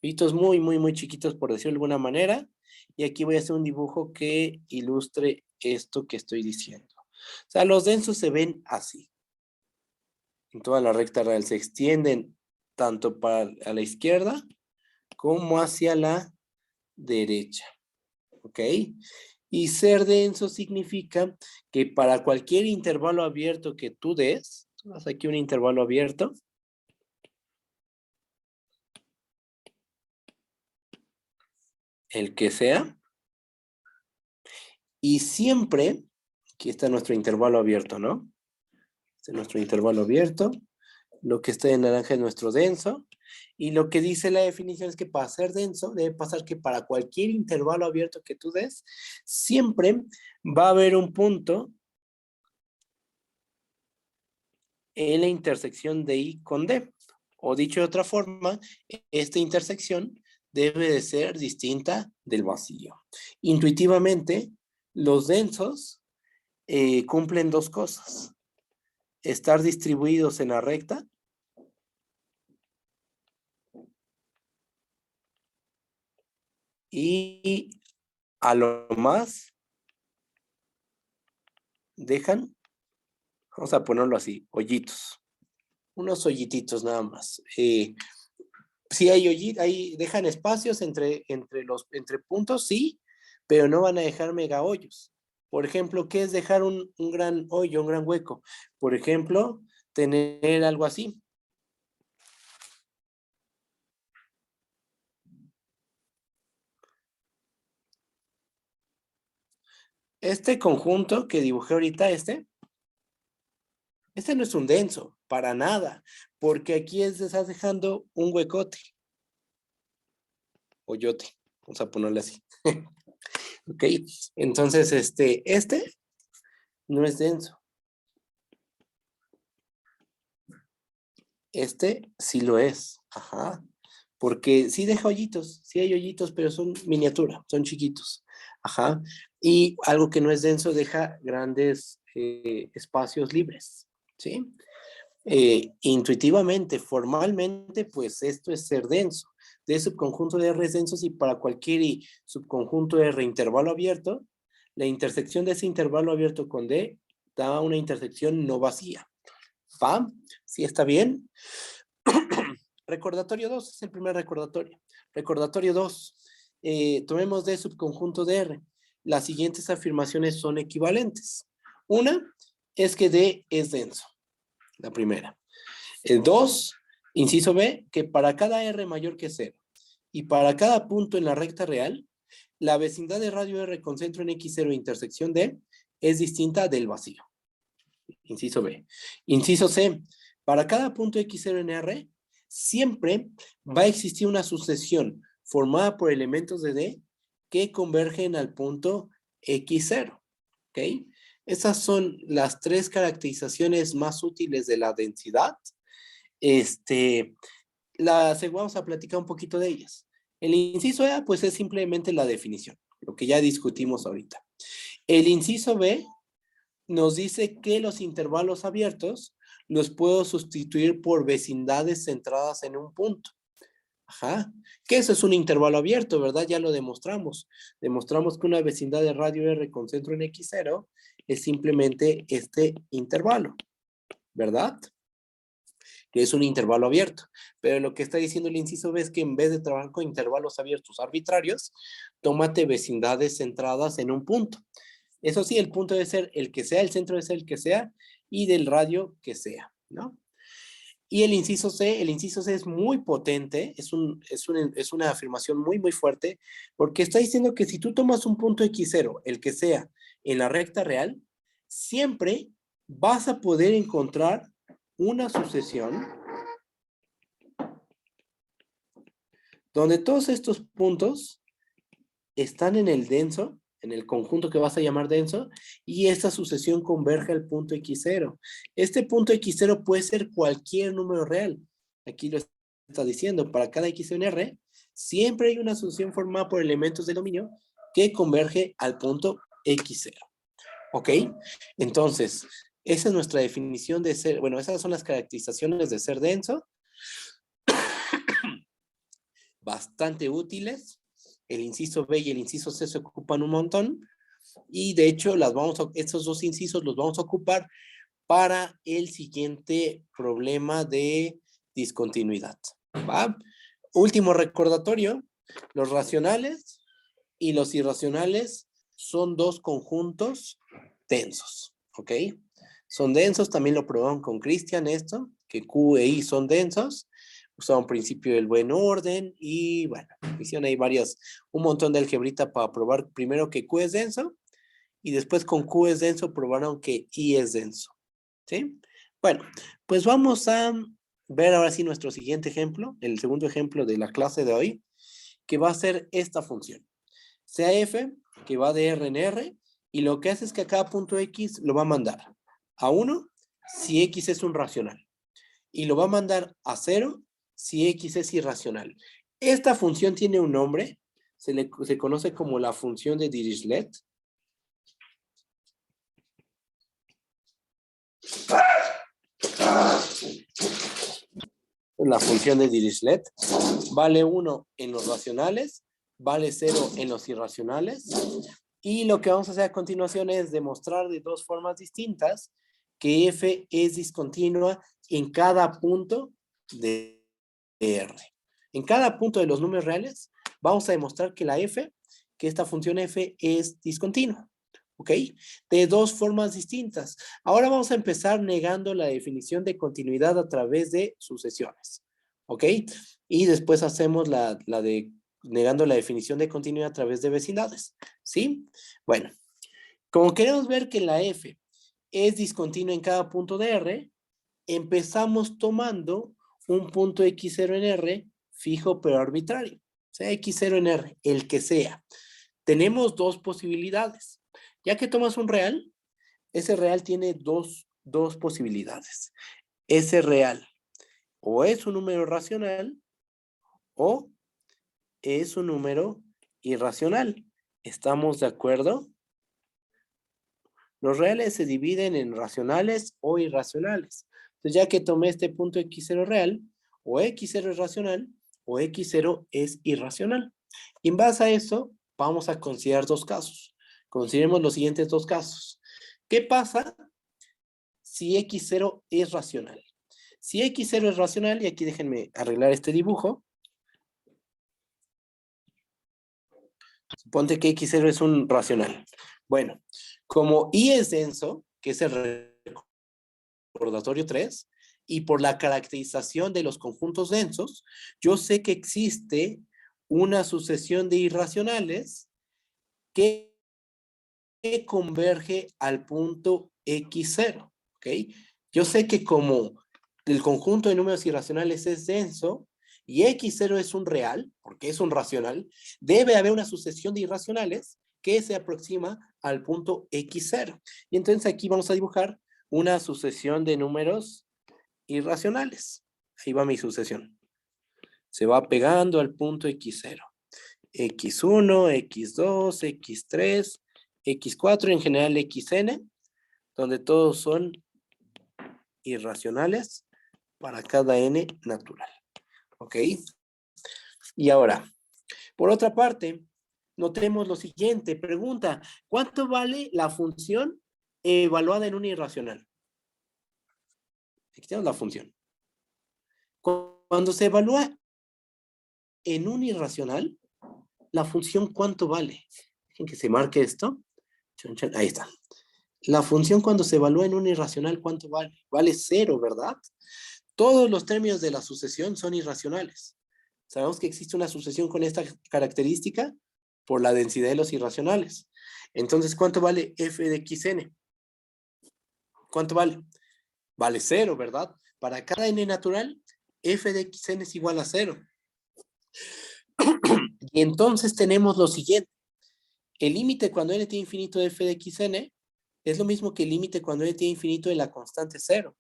Hoyitos muy, muy, muy chiquitos, por decirlo de alguna manera. Y aquí voy a hacer un dibujo que ilustre esto que estoy diciendo. O sea, los densos se ven así. En toda la recta real se extienden tanto para a la izquierda como hacia la derecha. ¿Ok? Y ser denso significa que para cualquier intervalo abierto que tú des, haz aquí un intervalo abierto, el que sea, y siempre, aquí está nuestro intervalo abierto, ¿no? Este es nuestro intervalo abierto, Lo que está en naranja es nuestro denso. Y lo que dice la definición es que para ser denso debe pasar que para cualquier intervalo abierto que tú des, siempre va a haber un punto en la intersección de I con D. O dicho de otra forma, esta intersección debe de ser distinta del vacío. Intuitivamente, los densos cumplen dos cosas. Estar distribuidos en la recta y a lo más dejan, vamos a ponerlo así, hoyitos. Unos hoyititos nada más. Sí hay hoyitos, ahí dejan espacios entre puntos, sí, pero no van a dejar mega hoyos. Por ejemplo, ¿qué es dejar un gran hoyo, un gran hueco? Por ejemplo, tener algo así. Este conjunto que dibujé ahorita, este no es un denso, para nada, porque aquí estás dejando un huecote, hoyote, vamos a ponerle así. Ok, entonces este no es denso. Este sí lo es, ajá, porque sí deja hoyitos, sí hay hoyitos, pero son miniatura, son chiquitos, ajá, y algo que no es denso deja grandes espacios libres, ¿sí? Intuitivamente, formalmente, pues esto es ser denso. De subconjunto de R es denso y para cualquier subconjunto R intervalo abierto, la intersección de ese intervalo abierto con D da una intersección no vacía. ¿Va? ¿Sí está bien? Recordatorio 2 es el primer recordatorio. Recordatorio 2. Tomemos D subconjunto de R. Las siguientes afirmaciones son equivalentes. Una es que D es denso. La primera. El 2, inciso B, que para cada R mayor que 0 y para cada punto en la recta real, la vecindad de radio R con centro en X0 e intersección D es distinta del vacío. Inciso B. Inciso C, para cada punto X0 en R, siempre va a existir una sucesión formada por elementos de D que convergen al punto X0. ¿Ok? Esas son las tres caracterizaciones más útiles de la densidad. Vamos a platicar un poquito de ellas. El inciso A, pues es simplemente la definición, lo que ya discutimos ahorita. El inciso B nos dice que los intervalos abiertos los puedo sustituir por vecindades centradas en un punto. Ajá, que eso es un intervalo abierto, ¿verdad? Ya lo demostramos. Demostramos que una vecindad de radio R con centro en X0 es simplemente este intervalo, ¿verdad? Que es un intervalo abierto. Pero lo que está diciendo el inciso B es que en vez de trabajar con intervalos abiertos arbitrarios, tómate vecindades centradas en un punto. Eso sí, el punto debe ser el que sea, el centro debe ser el que sea, y del radio que sea, ¿no? Y el inciso C es muy potente, es una afirmación muy, muy fuerte, porque está diciendo que si tú tomas un punto X0, el que sea, en la recta real, siempre vas a poder encontrar una sucesión donde todos estos puntos están en el denso, en el conjunto que vas a llamar denso, y esta sucesión converge al punto X0. Este punto X0 puede ser cualquier número real. Aquí lo está diciendo, para cada X en R, siempre hay una sucesión formada por elementos de dominio que converge al punto X0. ¿Ok? Entonces, esa es nuestra definición de ser, bueno, esas son las caracterizaciones de ser denso, bastante útiles. El inciso B y el inciso C se ocupan un montón. Y de hecho, estos dos incisos los vamos a ocupar para el siguiente problema de discontinuidad. ¿Va? Último recordatorio, los racionales y los irracionales son dos conjuntos densos, ¿ok? Son densos, también lo probaron con Cristian esto, que Q e I son densos, usaron principio del buen orden y bueno, hicieron ahí un montón de algebrita para probar primero que Q es denso y después con Q es denso probaron que I es denso, ¿sí? Bueno, pues vamos a ver ahora sí nuestro siguiente ejemplo, el segundo ejemplo de la clase de hoy, que va a ser esta función. Sea f, que va de R en R, y lo que hace es que a cada punto X lo va a mandar a 1 si X es un racional. Y lo va a mandar a 0 si X es irracional. Esta función tiene un nombre, se conoce como la función de Dirichlet. La función de Dirichlet vale 1 en los racionales, vale 0 en los irracionales. Y lo que vamos a hacer a continuación es demostrar de dos formas distintas que f es discontinua en cada punto de R. En cada punto de los números reales vamos a demostrar que que esta función f es discontinua. ¿Ok? De dos formas distintas. Ahora vamos a empezar negando la definición de continuidad a través de sucesiones. ¿Ok? Y después hacemos la de negando la definición de continuidad a través de vecindades. ¿Sí? Bueno, como queremos ver que la f es discontinua en cada punto de R, empezamos tomando un punto x0 en R fijo pero arbitrario. O sea, x0 en R, el que sea. Tenemos dos posibilidades. Ya que tomas un real, ese real tiene dos posibilidades. Ese real o es un número racional o es un número irracional. ¿Estamos de acuerdo? Los reales se dividen en racionales o irracionales. Entonces, ya que tomé este punto x0 real, o x0 es racional o x0 es irracional. Y en base a eso, vamos a considerar dos casos. Consideremos los siguientes dos casos. ¿Qué pasa si x0 es racional? Si x0 es racional, y aquí déjenme arreglar este dibujo. Suponte que x0 es un racional. Bueno, como y es denso, que es el recordatorio 3, y por la caracterización de los conjuntos densos, yo sé que existe una sucesión de irracionales que converge al punto x0, ¿ok? Yo sé que como el conjunto de números irracionales es denso y x0 es un real, porque es un racional, debe haber una sucesión de irracionales que se aproxima al punto x0. Y entonces aquí vamos a dibujar una sucesión de números irracionales. Ahí va mi sucesión. Se va pegando al punto x0. x1, x2, x3, x4, en general xn, donde todos son irracionales para cada n natural. ¿Ok? Y ahora, por otra parte, notemos lo siguiente. Pregunta, ¿cuánto vale la función evaluada en una irracional? Aquí tenemos la función. Cuando se evalúa en un irracional, la función ¿cuánto vale? Dejen que se marque esto. Ahí está. La función cuando se evalúa en un irracional, ¿cuánto vale? Vale 0, ¿verdad? Todos los términos de la sucesión son irracionales. Sabemos que existe una sucesión con esta característica por la densidad de los irracionales. Entonces, ¿cuánto vale f de xn? ¿Cuánto vale? Vale 0, ¿verdad? Para cada n natural, f de xn es igual a 0. Y entonces tenemos lo siguiente. El límite cuando n tiene infinito de f de xn es lo mismo que el límite cuando n tiene infinito de la constante 0.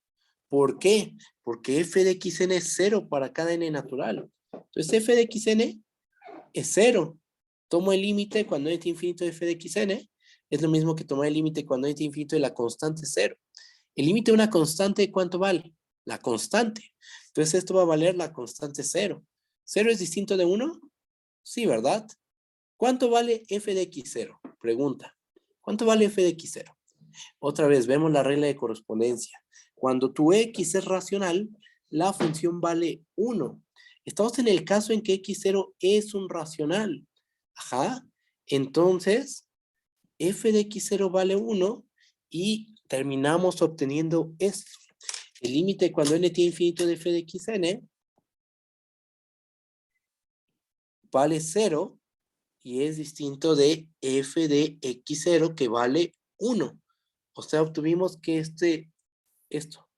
¿Por qué? Porque f de xn es 0 para cada n natural. Entonces f de xn es 0. Tomo el límite cuando n tiene infinito de f de xn. Es lo mismo que tomar el límite cuando n tiene infinito de la constante 0. El límite de una constante, ¿cuánto vale? La constante. Entonces esto va a valer la constante 0. ¿0 es distinto de 1? Sí, ¿verdad? ¿Cuánto vale f de x0? Pregunta. ¿Cuánto vale f de x0? Otra vez, vemos la regla de correspondencia. Cuando tu x es racional, la función vale 1. Estamos en el caso en que x0 es un racional. Ajá. Entonces, f de x0 vale 1 y terminamos obteniendo esto. El límite cuando n tiene infinito de f de xn vale 0 y es distinto de f de x0 que vale 1. O sea, obtuvimos que esto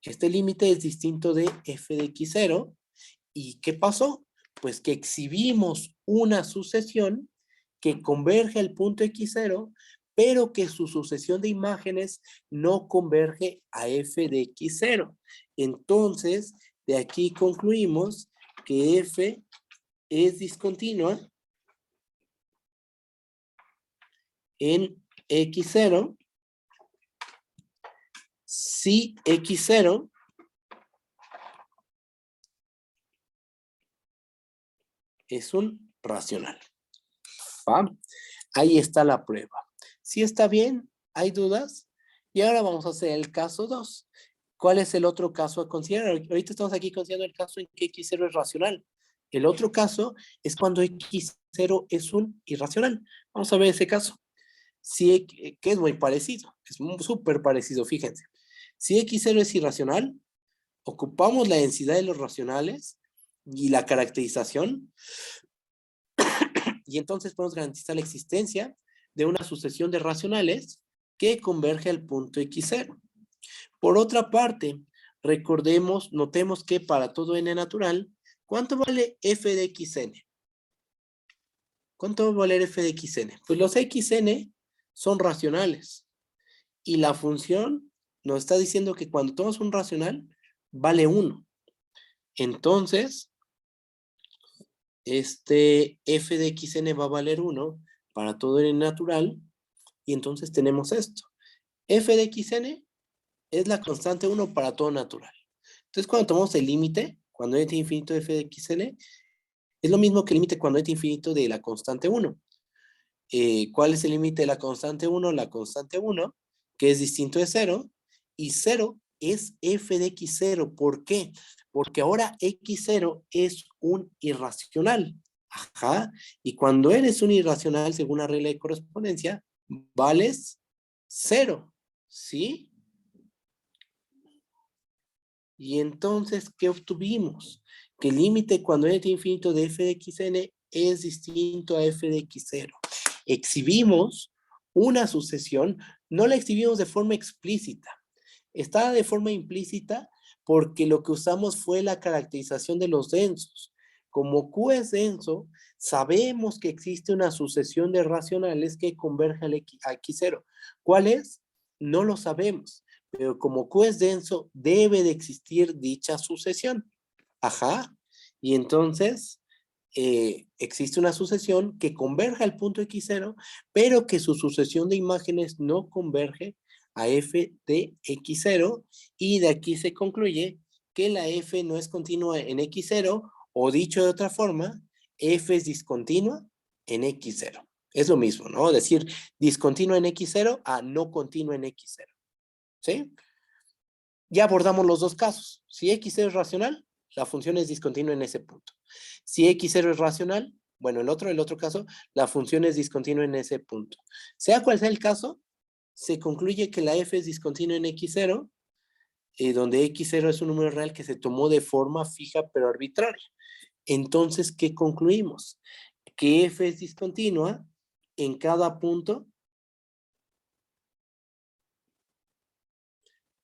Este límite es distinto de f de x0. ¿Y qué pasó? Pues que exhibimos una sucesión que converge al punto x0, pero que su sucesión de imágenes no converge a f de x0. Entonces, de aquí concluimos que f es discontinua en x0 si x0 es un racional. ¿Va? Ahí está la prueba. ¿Sí está bien? ¿Hay dudas? Y ahora vamos a hacer el caso 2. ¿Cuál es el otro caso a considerar? Ahorita estamos aquí considerando el caso en que x0 es racional. El otro caso es cuando x0 es un irracional. Vamos a ver ese caso. Si, que es muy parecido, es súper parecido, fíjense. Si x0 es irracional, ocupamos la densidad de los racionales y la caracterización, y entonces podemos garantizar la existencia de una sucesión de racionales que converge al punto x0. Por otra parte, recordemos, notemos que para todo n natural, ¿cuánto vale f de xn? ¿Cuánto va a valer f de xn? Pues los xn son racionales. Y la función nos está diciendo que cuando tomamos un racional, vale 1. Entonces, f de xn va a valer 1 para todo n natural. Y entonces tenemos esto. F de xn es la constante 1 para todo natural. Entonces, cuando tomamos el límite, cuando n tiene infinito de f de xn, es lo mismo que el límite cuando n tiene infinito de la constante 1. ¿Cuál es el límite de la constante 1? La constante 1, que es distinto de 0, y 0 es f de x0. ¿Por qué? Porque ahora x0 es un irracional. Ajá. Y cuando eres un irracional, según la regla de correspondencia, vales 0. ¿Sí? Y entonces, ¿qué obtuvimos? Que el límite cuando n tiene infinito de f de xn es distinto a f de x0. Exhibimos una sucesión, no la exhibimos de forma explícita. Está de forma implícita porque lo que usamos fue la caracterización de los densos. Como Q es denso, sabemos que existe una sucesión de racionales que converge a x0. ¿Cuál es? No lo sabemos, pero como Q es denso, debe de existir dicha sucesión. Ajá. Y entonces, existe una sucesión que converge al punto x0, pero que su sucesión de imágenes no converge a f de x0, y de aquí se concluye que la f no es continua en x0, o dicho de otra forma, f es discontinua en x0. Es lo mismo, ¿no? Decir discontinua en x0 a no continua en x0. ¿Sí? Ya abordamos los dos casos. Si x0 es racional, la función es discontinua en ese punto. Si x0 es racional, bueno, el otro caso, la función es discontinua en ese punto. Sea cual sea el caso, se concluye que la f es discontinua en x0, donde x0 es un número real que se tomó de forma fija pero arbitraria. Entonces, ¿qué concluimos? Que f es discontinua en cada punto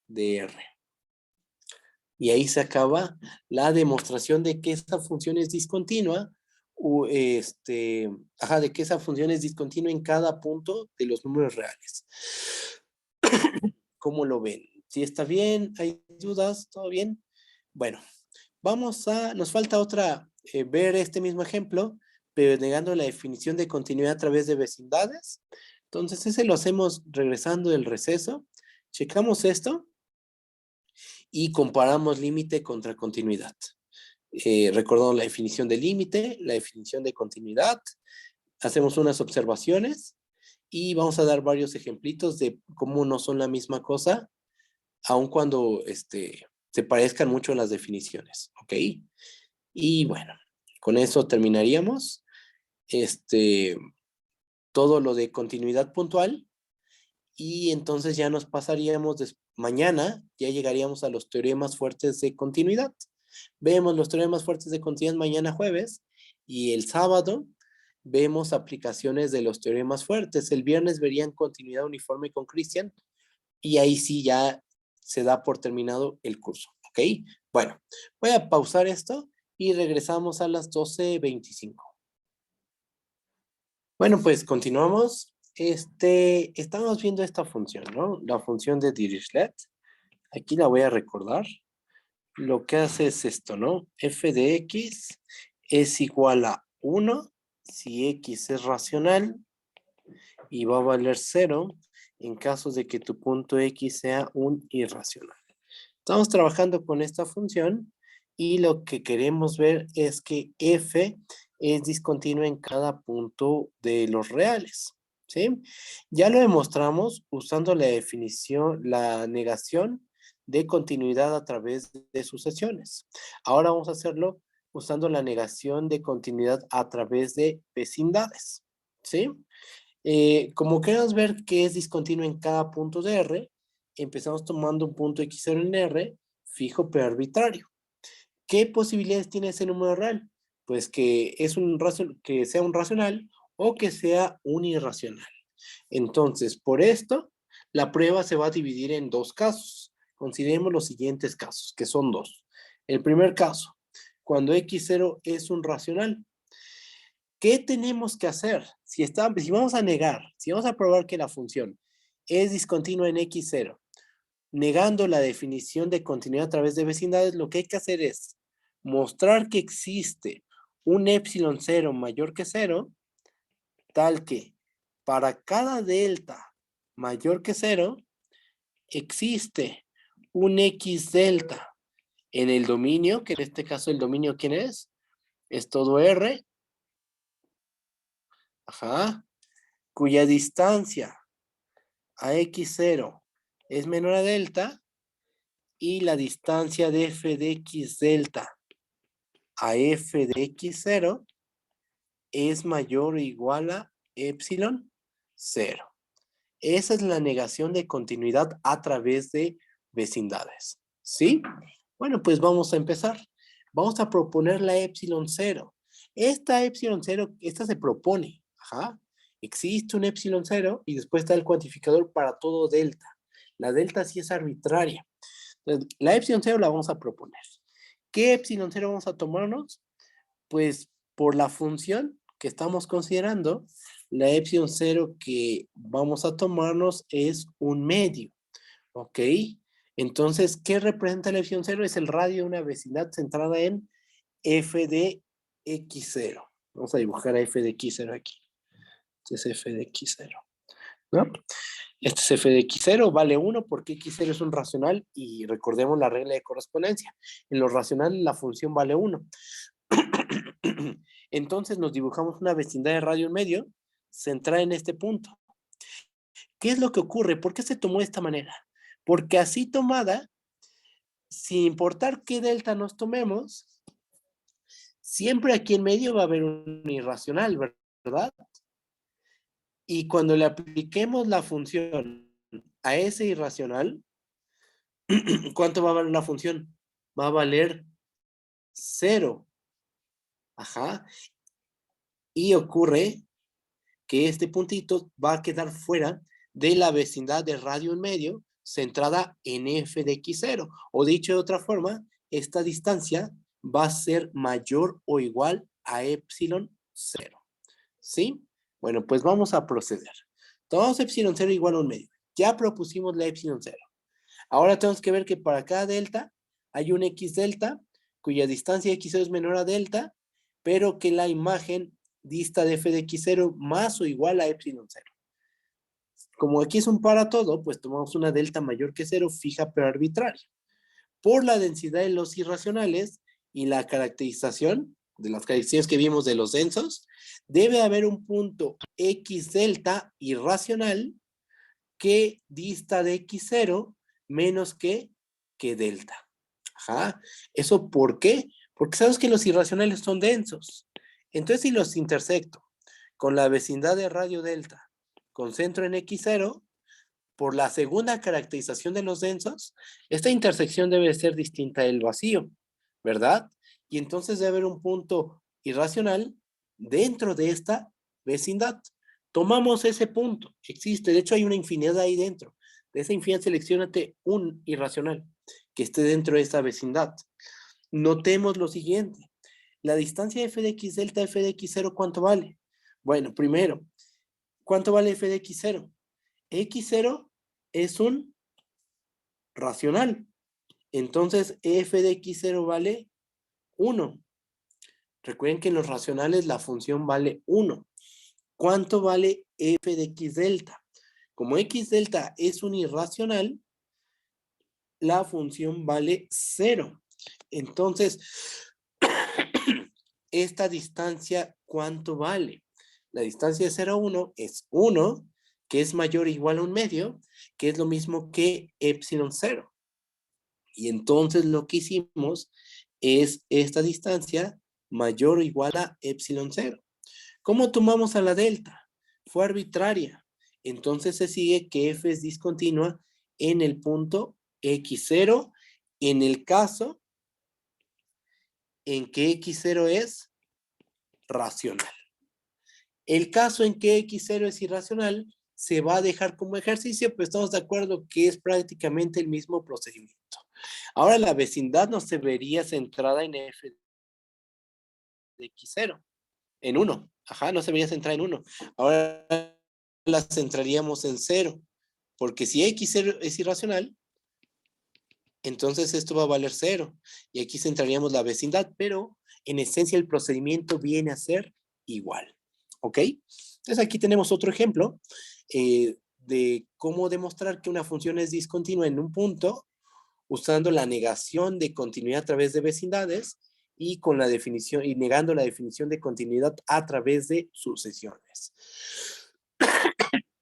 de R. Y ahí se acaba la demostración de que esa función es discontinua, de que esa función es discontinua en cada punto de los números reales. ¿Cómo lo ven? ¿Sí está bien? ¿Hay dudas? ¿Todo bien? Bueno, nos falta ver este mismo ejemplo, pero negando la definición de continuidad a través de vecindades. Entonces, ese lo hacemos regresando del receso. Checamos esto y comparamos límite contra continuidad. Recordamos la definición de límite, la definición de continuidad, hacemos unas observaciones y vamos a dar varios ejemplitos de cómo no son la misma cosa, aun cuando se parezcan mucho las definiciones, ¿ok? Y bueno, con eso terminaríamos todo lo de continuidad puntual, y entonces ya nos pasaríamos mañana, ya llegaríamos a los teoremas fuertes de continuidad. Vemos los teoremas fuertes de continuidad mañana jueves, y el sábado vemos aplicaciones de los teoremas fuertes. El viernes verían continuidad uniforme con Christian, y ahí sí ya se da por terminado el curso, ¿ok? Bueno, voy a pausar esto y regresamos a las 12:25. Bueno, pues continuamos. Estamos viendo esta función, ¿no? La función de Dirichlet. Aquí la voy a recordar. Lo que hace es esto, ¿no? F de X es igual a 1 si X es racional y va a valer 0 en caso de que tu punto X sea un irracional. Estamos trabajando con esta función y lo que queremos ver es que F es discontinua en cada punto de los reales, ¿sí? Ya lo demostramos usando la definición, la negación de continuidad a través de sucesiones. Ahora vamos a hacerlo usando la negación de continuidad a través de vecindades, ¿sí? Como queremos ver que es discontinuo en cada punto de R, empezamos tomando un punto X0 en R, fijo pero arbitrario. ¿Qué posibilidades tiene ese número real? Pues que, que sea un racional o que sea un irracional. Entonces, por esto, la prueba se va a dividir en dos casos. Consideremos los siguientes casos, que son dos. El primer caso, cuando X0 es un racional. ¿Qué tenemos que hacer? Si vamos a negar, si vamos a probar que la función es discontinua en X0, negando la definición de continuidad a través de vecindades, lo que hay que hacer es mostrar que existe un epsilon 0 mayor que 0, tal que para cada delta mayor que 0, existe un X delta en el dominio, que en este caso el dominio, ¿quién es? Es todo R, cuya distancia a X0 es menor a delta y la distancia de f de X delta a f de X0 es mayor o igual a epsilon 0. Esa es la negación de continuidad a través de vecindades. ¿Sí? Bueno, pues vamos a empezar. Vamos a proponer la epsilon 0. Esta epsilon 0, esta se propone. Existe un epsilon 0 y después está el cuantificador para todo delta. La delta sí es arbitraria. Entonces, la epsilon 0 la vamos a proponer. ¿Qué epsilon 0 vamos a tomarnos? Pues por la función que estamos considerando, la epsilon 0 que vamos a tomarnos es un medio. ¿Ok? Entonces, ¿qué representa la epsilon 0? Es el radio de una vecindad centrada en f de x0. Vamos a dibujar a f de x0 aquí. Este es f de x0. ¿No? Este es f de x0, vale 1 porque x0 es un racional y recordemos la regla de correspondencia. En lo racional la función vale 1. Entonces nos dibujamos una vecindad de radio en medio centrada en este punto. ¿Qué es lo que ocurre? ¿Por qué se tomó de esta manera? Porque así tomada, sin importar qué delta nos tomemos, siempre aquí en medio va a haber un irracional, ¿verdad? Y cuando le apliquemos la función a ese irracional, ¿cuánto va a valer la función? Va a valer 0. Y ocurre que este puntito va a quedar fuera de la vecindad de radio en medio centrada en f de x0. O dicho de otra forma, esta distancia va a ser mayor o igual a epsilon 0. ¿Sí? Bueno, pues vamos a proceder. Tomamos epsilon 0 igual a un medio. Ya propusimos la epsilon 0. Ahora tenemos que ver que para cada delta hay un x delta cuya distancia de x0 es menor a delta, pero que la imagen dista de f de x0 más o igual a epsilon 0. Como aquí es un para todo, pues tomamos una delta mayor que 0 fija pero arbitraria. Por la densidad de los irracionales y la caracterización de las características que vimos de los densos, debe haber un punto x delta irracional que dista de x0 menos que delta. ¿Eso por qué? Porque sabes que los irracionales son densos. Entonces, si los intersecto con la vecindad de radio delta, con centro en x0, por la segunda caracterización de los densos, esta intersección debe ser distinta del vacío, ¿verdad? Y entonces debe haber un punto irracional dentro de esta vecindad. Tomamos ese punto, existe, de hecho hay una infinidad ahí dentro. De esa infinidad, selecciónate un irracional que esté dentro de esa vecindad. Notemos lo siguiente. La distancia f de x delta f de x0, ¿cuánto vale? Bueno, primero, ¿cuánto vale f de x0? X0 es un racional. Entonces, f de x0 vale 1. Recuerden que en los racionales la función vale 1. ¿Cuánto vale f de x delta? Como x delta es un irracional, la función vale 0. Entonces, esta distancia, ¿cuánto vale? La distancia de 0 a 1 es 1, que es mayor o igual a 1 medio, que es lo mismo que epsilon 0. Y entonces lo que hicimos es esta distancia mayor o igual a epsilon 0. ¿Cómo tomamos a la delta? Fue arbitraria. Entonces se sigue que f es discontinua en el punto x0, en el caso en que x0 es racional. El caso en que x0 es irracional se va a dejar como ejercicio, pero estamos de acuerdo que es prácticamente el mismo procedimiento. Ahora la vecindad no se vería centrada en f de x0, en 1. Ajá, no se vería centrada en 1. Ahora la centraríamos en 0, porque si x0 es irracional, entonces esto va a valer 0. Y aquí centraríamos la vecindad, pero en esencia el procedimiento viene a ser igual. ¿Ok? Entonces aquí tenemos otro ejemplo de cómo demostrar que una función es discontinua en un punto usando la negación de continuidad a través de vecindades y con la definición y negando la definición de continuidad a través de sucesiones.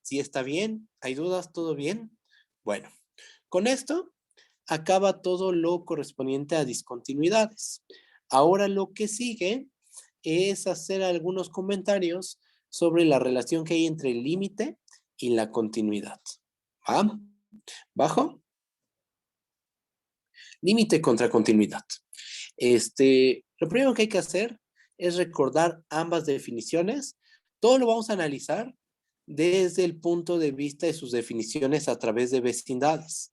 ¿Sí está bien? ¿Hay dudas? ¿Todo bien? Bueno, con esto acaba todo lo correspondiente a discontinuidades. Ahora lo que sigue es hacer algunos comentarios sobre la relación que hay entre el límite y la continuidad. ¿Va? ¿Bajo? Límite contra continuidad. Lo primero que hay que hacer es recordar ambas definiciones. Todo lo vamos a analizar desde el punto de vista de sus definiciones a través de vecindades.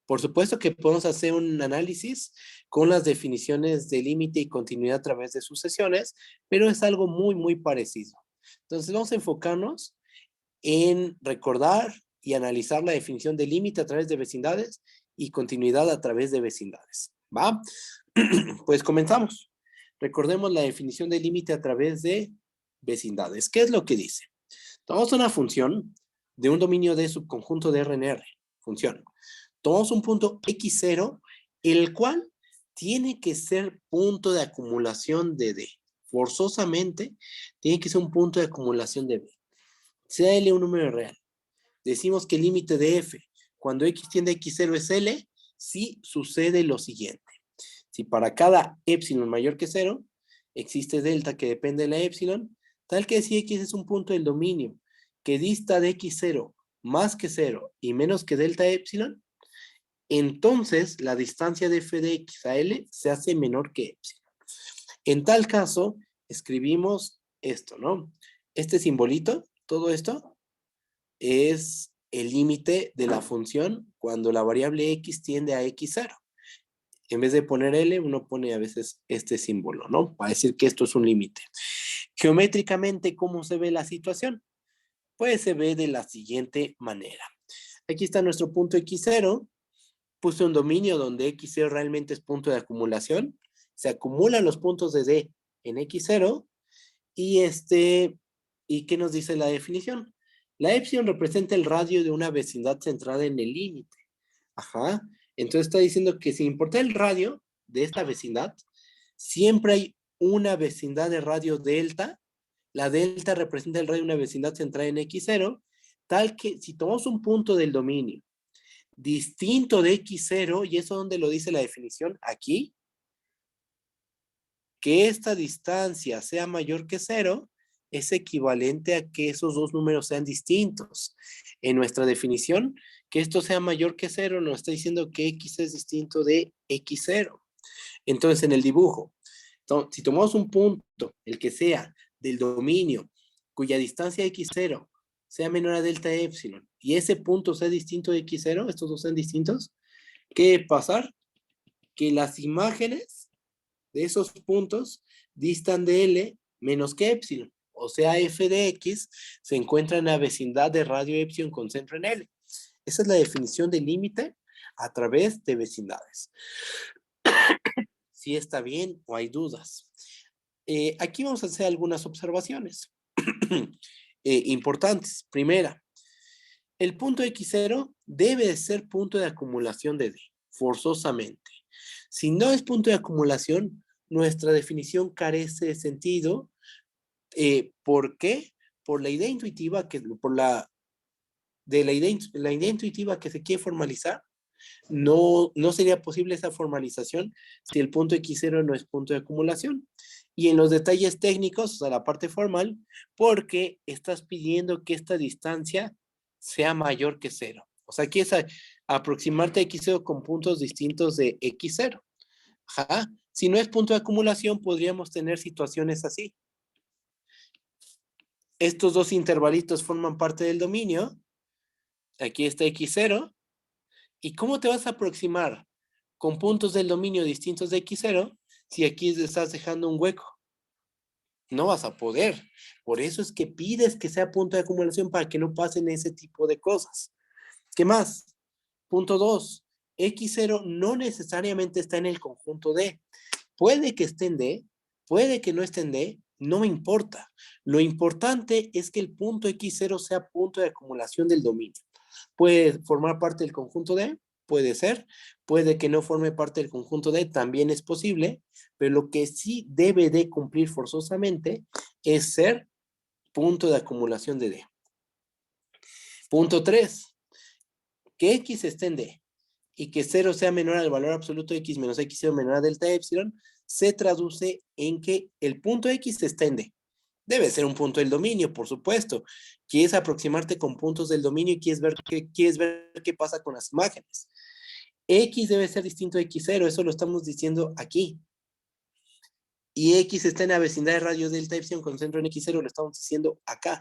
Por supuesto que podemos hacer un análisis con las definiciones de límite y continuidad a través de sucesiones, pero es algo muy, muy parecido. Entonces vamos a enfocarnos en recordar y analizar la definición de límite a través de vecindades y continuidad a través de vecindades. ¿Va? Pues comenzamos. Recordemos la definición de límite a través de vecindades. ¿Qué es lo que dice? Tomamos una función de un dominio de subconjunto de R en R. Función. Tomamos un punto x0, el cual tiene que ser punto de acumulación de D. Forzosamente, tiene que ser un punto de acumulación de D. Sea L un número real. Decimos que el límite de F, cuando x tiende a x0 es L, si sucede lo siguiente. Si para cada epsilon mayor que 0, existe delta que depende de la epsilon, tal que si x es un punto del dominio que dista de x0 más que 0 y menos que delta epsilon, entonces la distancia de f de x a L se hace menor que epsilon. En tal caso, escribimos esto, ¿no? Este simbolito, todo esto, es el límite de la función cuando la variable x tiende a x0. En vez de poner L, uno pone a veces este símbolo, ¿no? Para decir que esto es un límite. Geométricamente, ¿cómo se ve la situación? Pues se ve de la siguiente manera. Aquí está nuestro punto x0. Puse un dominio donde x0 realmente es punto de acumulación. Se acumulan los puntos de D en x0. ¿Y qué nos dice la definición? La epsilon representa el radio de una vecindad centrada en el límite. Ajá. Entonces está diciendo que sin importar el radio de esta vecindad, siempre hay una vecindad de radio delta. La delta representa el radio de una vecindad centrada en x0, tal que si tomamos un punto del dominio distinto de x0, y eso donde lo dice la definición, aquí, que esta distancia sea mayor que 0, es equivalente a que esos dos números sean distintos. En nuestra definición, que esto sea mayor que 0 nos está diciendo que x es distinto de x0. Entonces, en el dibujo, si tomamos un punto, el que sea, del dominio, cuya distancia x0 sea menor a delta epsilon y ese punto sea distinto de x0, estos dos sean distintos, ¿qué debe pasar? Que las imágenes de esos puntos distan de L menos que epsilon. O sea, f de x se encuentra en la vecindad de radio epsilon con centro en L. Esa es la definición de límite a través de vecindades. Si está bien o hay dudas. Aquí vamos a hacer algunas observaciones importantes. Primera, el punto x0 debe de ser punto de acumulación de D, forzosamente. Si no es punto de acumulación, nuestra definición carece de sentido. ¿Por qué? Por la idea intuitiva, la idea intuitiva que se quiere formalizar. No sería posible esa formalización si el punto x0 no es punto de acumulación. Y en los detalles técnicos, o sea, la parte formal, porque estás pidiendo que esta distancia sea mayor que 0. O sea, quieres aproximarte a x0 con puntos distintos de x0. Ajá. Si no es punto de acumulación, podríamos tener situaciones así. Estos dos intervalitos forman parte del dominio. Aquí está x0. ¿Y cómo te vas a aproximar con puntos del dominio distintos de x0 si aquí estás dejando un hueco? No vas a poder. Por eso es que pides que sea punto de acumulación para que no pasen ese tipo de cosas. ¿Qué más? Punto 2. x0 no necesariamente está en el conjunto D. Puede que esté en D, puede que no esté en D, no me importa. Lo importante es que el punto x0 sea punto de acumulación del dominio. Puede formar parte del conjunto D, puede ser, puede que no forme parte del conjunto D, también es posible, pero lo que sí debe de cumplir forzosamente es ser punto de acumulación de D. Punto 3, que X esté en D y que 0 sea menor al valor absoluto de X menos X0 menor a delta epsilon, se traduce en que el punto X está en D. Debe ser un punto del dominio, por supuesto. Quieres aproximarte con puntos del dominio y quieres ver qué pasa con las imágenes. X debe ser distinto de X0, eso lo estamos diciendo aquí. Y X está en la vecindad de radio delta epsilon con centro en X0, lo estamos diciendo acá.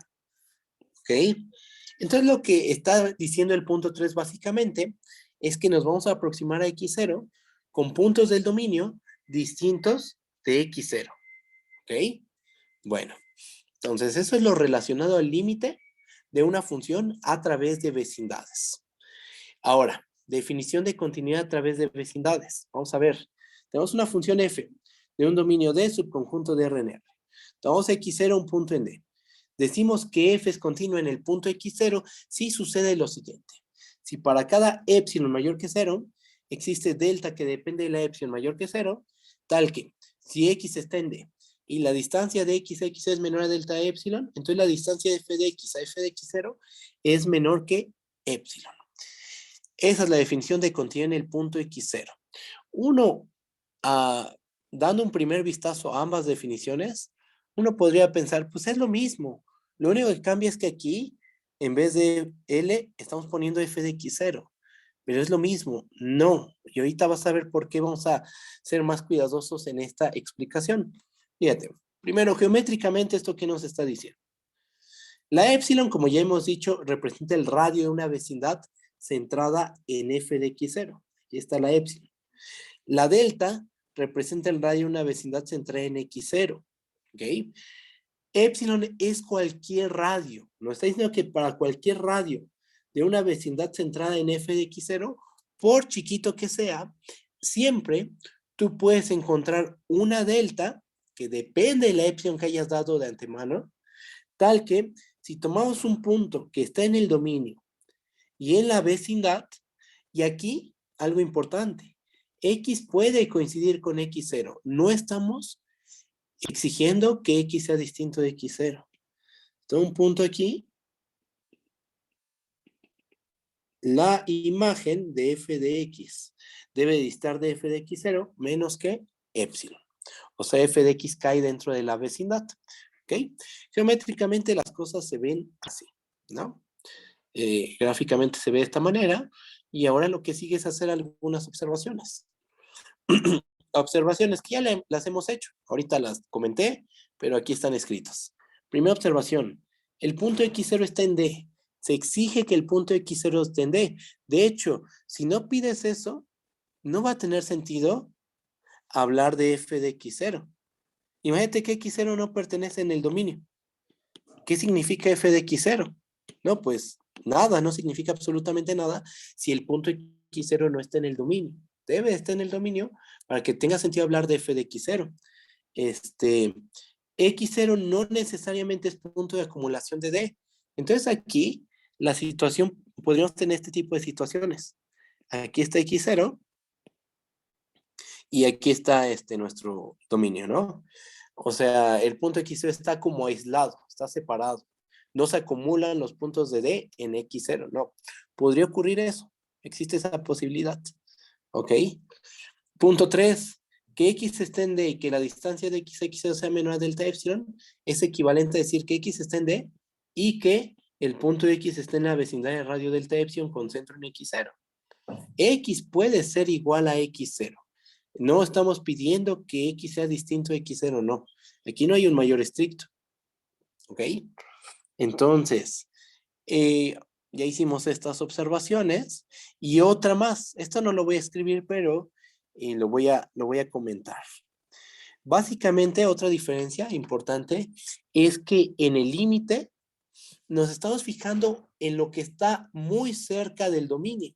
¿Ok? Entonces lo que está diciendo el punto 3 básicamente es que nos vamos a aproximar a X0 con puntos del dominio distintos de X0. ¿Ok? Bueno, entonces eso es lo relacionado al límite de una función a través de vecindades. Ahora, definición de continuidad a través de vecindades. Vamos a ver. Tenemos una función f de un dominio D subconjunto de R en R. Tomamos x0 un punto en D. Decimos que f es continuo en el punto x0 si sucede lo siguiente. Si para cada epsilon mayor que 0 existe delta que depende de la epsilon mayor que 0, tal que si x está en D y la distancia de x a x es menor a delta epsilon, entonces la distancia de f de x a f de x0 es menor que epsilon. Esa es la definición de continuidad en el punto x0. Uno, dando un primer vistazo a ambas definiciones, uno podría pensar, pues es lo mismo. Lo único que cambia es que aquí, en vez de L, estamos poniendo f de x0. Pero es lo mismo. No. Y ahorita vas a ver por qué vamos a ser más cuidadosos en esta explicación. Fíjate. Primero, geométricamente, ¿esto qué nos está diciendo? La epsilon, como ya hemos dicho, representa el radio de una vecindad centrada en f de x0. Aquí está la epsilon. La delta representa el radio de una vecindad centrada en x0. ¿Ok? Epsilon es cualquier radio. Nos está diciendo que para cualquier radio de una vecindad centrada en f de x0, por chiquito que sea, siempre tú puedes encontrar una delta que depende de la epsilon que hayas dado de antemano, tal que si tomamos un punto que está en el dominio y en la vecindad, y aquí algo importante, X puede coincidir con X0. No estamos exigiendo que X sea distinto de X0. Entonces, un punto aquí, la imagen de f de x debe distar de f de x0 menos que epsilon. O sea, f de x cae dentro de la vecindad. ¿Ok? Geométricamente las cosas se ven así, ¿no? Gráficamente se ve de esta manera. Y ahora lo que sigue es hacer algunas observaciones. Observaciones que ya las hemos hecho. Ahorita las comenté, pero aquí están escritas. Primera observación. El punto X0 está en D. Se exige que el punto X0 esté en D. De hecho, si no pides eso, no va a tener sentido hablar de f de X0. Imagínate que X0 no pertenece en el dominio. ¿Qué significa f de X0? No, pues nada, no significa absolutamente nada si el punto X0 no está en el dominio. Debe estar en el dominio para que tenga sentido hablar de f de X0. X0 no necesariamente es punto de acumulación de D. Entonces aquí la situación, podríamos tener este tipo de situaciones. Aquí está X0 y aquí está nuestro dominio, ¿no? O sea, el punto X0 está como aislado, está separado. No se acumulan los puntos de D en X0, no. Podría ocurrir eso. Existe esa posibilidad. ¿Ok? Punto 3. Que X esté en D y que la distancia de X0 sea menor a delta epsilon es equivalente a decir que X está en D y que el punto X esté en la vecindad de radio delta epsilon con centro en X0. X puede ser igual a X0. No estamos pidiendo que X sea distinto a X0, no. Aquí no hay un mayor estricto. ¿Ok? Entonces, ya hicimos estas observaciones y otra más. Esto no lo voy a escribir, pero lo voy a comentar. Básicamente, otra diferencia importante es que en el límite nos estamos fijando en lo que está muy cerca del dominio.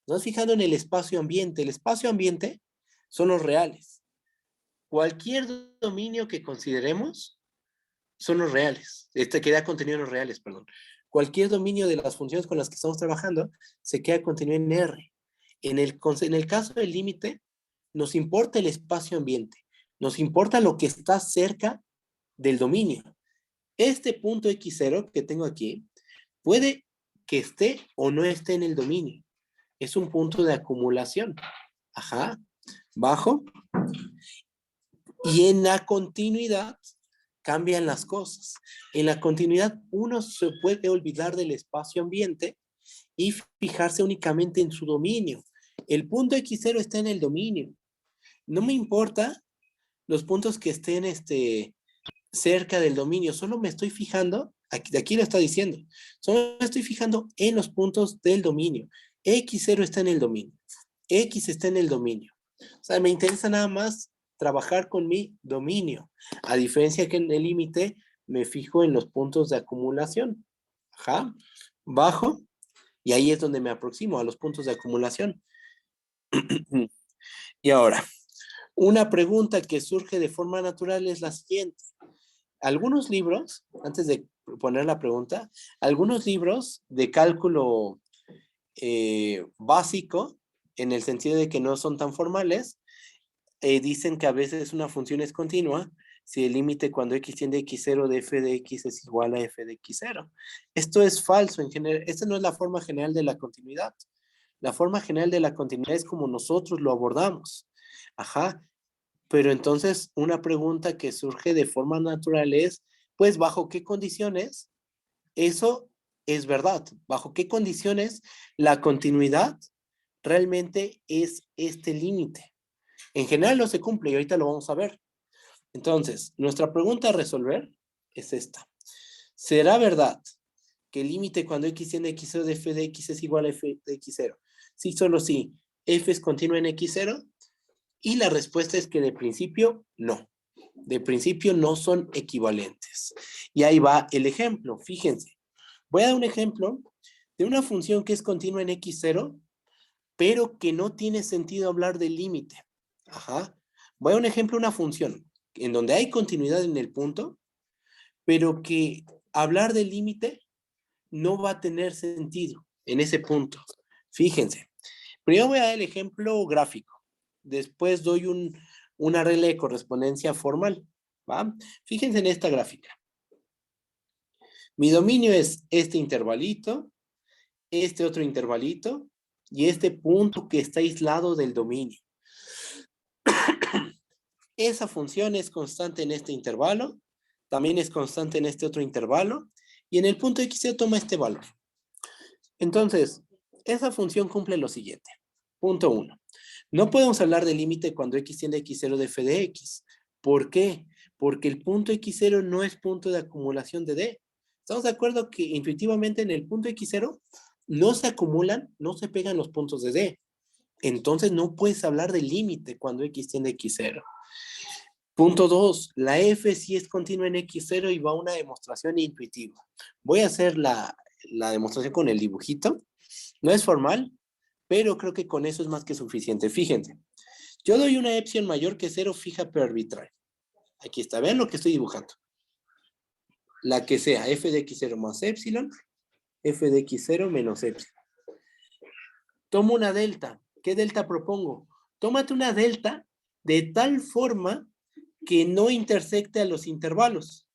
Nos estamos fijando en el espacio ambiente. El espacio ambiente son los reales. Cualquier dominio que consideremos son los reales. Queda contenido en los reales, perdón. Cualquier dominio de las funciones con las que estamos trabajando se queda contenido en R. En el caso del límite, nos importa el espacio ambiente. Nos importa lo que está cerca del dominio. Este punto X0 que tengo aquí puede que esté o no esté en el dominio. Es un punto de acumulación. Ajá. Bajo. Y en la continuidad cambian las cosas. En la continuidad uno se puede olvidar del espacio ambiente y fijarse únicamente en su dominio. El punto X0 está en el dominio. No me importa los puntos que estén cerca del dominio, solo me estoy fijando, aquí lo está diciendo, solo me estoy fijando en los puntos del dominio. X0 está en el dominio, X está en el dominio. O sea, me interesa nada más trabajar con mi dominio, a diferencia que en el límite me fijo en los puntos de acumulación. Ajá, bajo, y ahí es donde me aproximo a los puntos de acumulación. Y ahora, una pregunta que surge de forma natural es la siguiente. Algunos libros, antes de poner la pregunta, algunos libros de cálculo básico, en el sentido de que no son tan formales, dicen que a veces una función es continua si el límite cuando x tiende a x0 de f de x es igual a f de x0. Esto es falso en general. Esta no es la forma general de la continuidad. La forma general de la continuidad es como nosotros lo abordamos. Ajá. Pero entonces una pregunta que surge de forma natural es, pues, ¿bajo qué condiciones eso es verdad? ¿Bajo qué condiciones la continuidad realmente es este límite? En general no se cumple y ahorita lo vamos a ver. Entonces, nuestra pregunta a resolver es esta. ¿Será verdad que el límite cuando x tiende a x0 de f de x es igual a f de x0? Sí, solo sí. F es continua en x0 y la respuesta es que de principio no. De principio no son equivalentes. Y ahí va el ejemplo. Fíjense. Voy a dar un ejemplo de una función que es continua en x0, pero que no tiene sentido hablar del límite. Ajá. Voy a un ejemplo, una función en donde hay continuidad en el punto, pero que hablar del límite no va a tener sentido en ese punto. Fíjense. Primero voy a dar el ejemplo gráfico. Después doy una regla de correspondencia formal. ¿Va? Fíjense en esta gráfica. Mi dominio es este intervalito, este otro intervalito y este punto que está aislado del dominio. Esa función es constante en este intervalo, también es constante en este otro intervalo, y en el punto X se toma este valor. Entonces, esa función cumple lo siguiente. Punto 1. No podemos hablar del límite cuando X tiende a X0 de f de X. ¿Por qué? Porque el punto X0 no es punto de acumulación de D, ¿Estamos de acuerdo que intuitivamente en el punto X0 no se acumulan, no se pegan los puntos de D? Entonces no puedes hablar de límite cuando X tiende a X0. Punto 2, la F sí es continua en X0 y va a una demostración intuitiva. Voy a hacer la demostración con el dibujito. No es formal, pero creo que con eso es más que suficiente. Fíjense, yo doy una epsilon mayor que 0 fija pero arbitraria. Aquí está, vean lo que estoy dibujando. La que sea, f de x0 más epsilon, f de x0 menos epsilon. Tomo una delta. ¿Qué delta propongo? Tómate una delta de tal forma que no intersecte a los intervalos.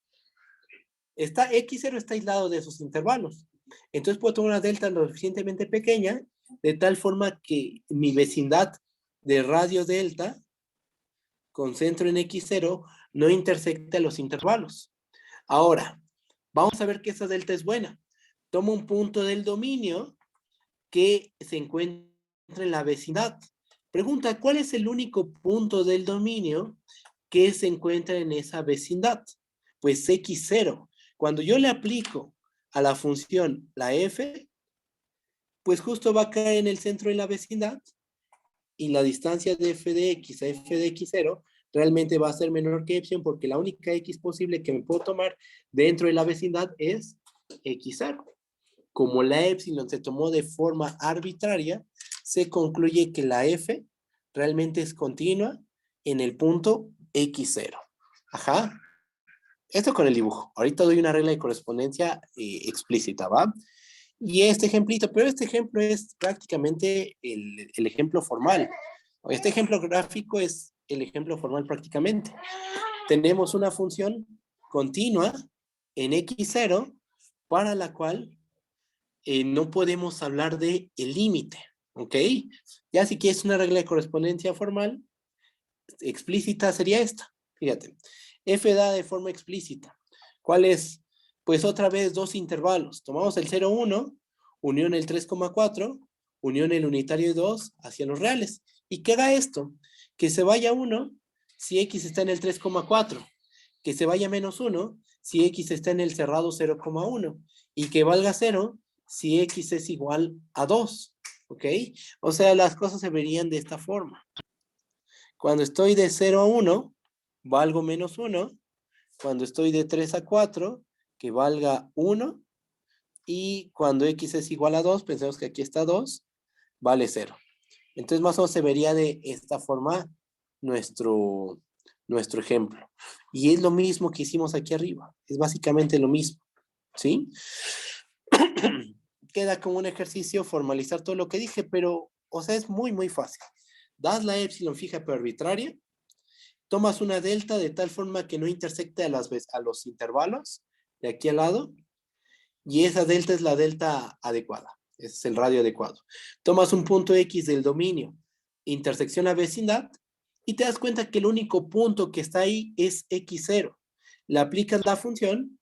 X0 está aislado de esos intervalos. Entonces puedo tomar una delta lo suficientemente pequeña de tal forma que mi vecindad de radio delta con centro en X0 no intersecte a los intervalos. Ahora, vamos a ver que esa delta es buena. Tomo un punto del dominio que se encuentra en la vecindad. Pregunta, ¿cuál es el único punto del dominio que se encuentra en esa vecindad? Pues X0. Cuando yo le aplico a la función la f, pues justo va a caer en el centro de la vecindad y la distancia de f de x a f de x0 realmente va a ser menor que epsilon porque la única x posible que me puedo tomar dentro de la vecindad es x0. Como la epsilon se tomó de forma arbitraria, se concluye que la f realmente es continua en el punto x0. Ajá. Esto con el dibujo. Ahorita doy una regla de correspondencia explícita, ¿va? Y este ejemplito, pero este ejemplo es prácticamente el ejemplo formal. Este ejemplo gráfico es el ejemplo formal prácticamente. Tenemos una función continua en x0 para la cual no podemos hablar de el límite, ¿ok? Ya si quieres una regla de correspondencia formal, explícita sería esta. Fíjate, f da de forma explícita. ¿Cuál es? Pues otra vez dos intervalos. Tomamos el 0,1, unión el 3,4, unión el unitario 2 hacia los reales. ¿Y qué haga esto? Que se vaya 1 si x está en el 3,4. Que se vaya menos 1 si x está en el cerrado 0,1. Y que valga 0 si x es igual a 2. ¿Ok? O sea, las cosas se verían de esta forma. Cuando estoy de 0 a 1, valgo menos 1. Cuando estoy de 3 a 4, que valga 1. Y cuando x es igual a 2, pensemos que aquí está 2, vale 0. Entonces más o menos se vería de esta forma nuestro ejemplo. Y es lo mismo que hicimos aquí arriba. Es básicamente lo mismo. ¿Sí? Queda como un ejercicio formalizar todo lo que dije, pero, o sea, es muy, muy fácil. Das la epsilon fija pero arbitraria, tomas una delta de tal forma que no intersecte a los intervalos de aquí al lado, y esa delta es la delta adecuada. Ese es el radio adecuado. Tomas un punto X del dominio, intersección a vecindad, y te das cuenta que el único punto que está ahí es X0. Le aplicas la función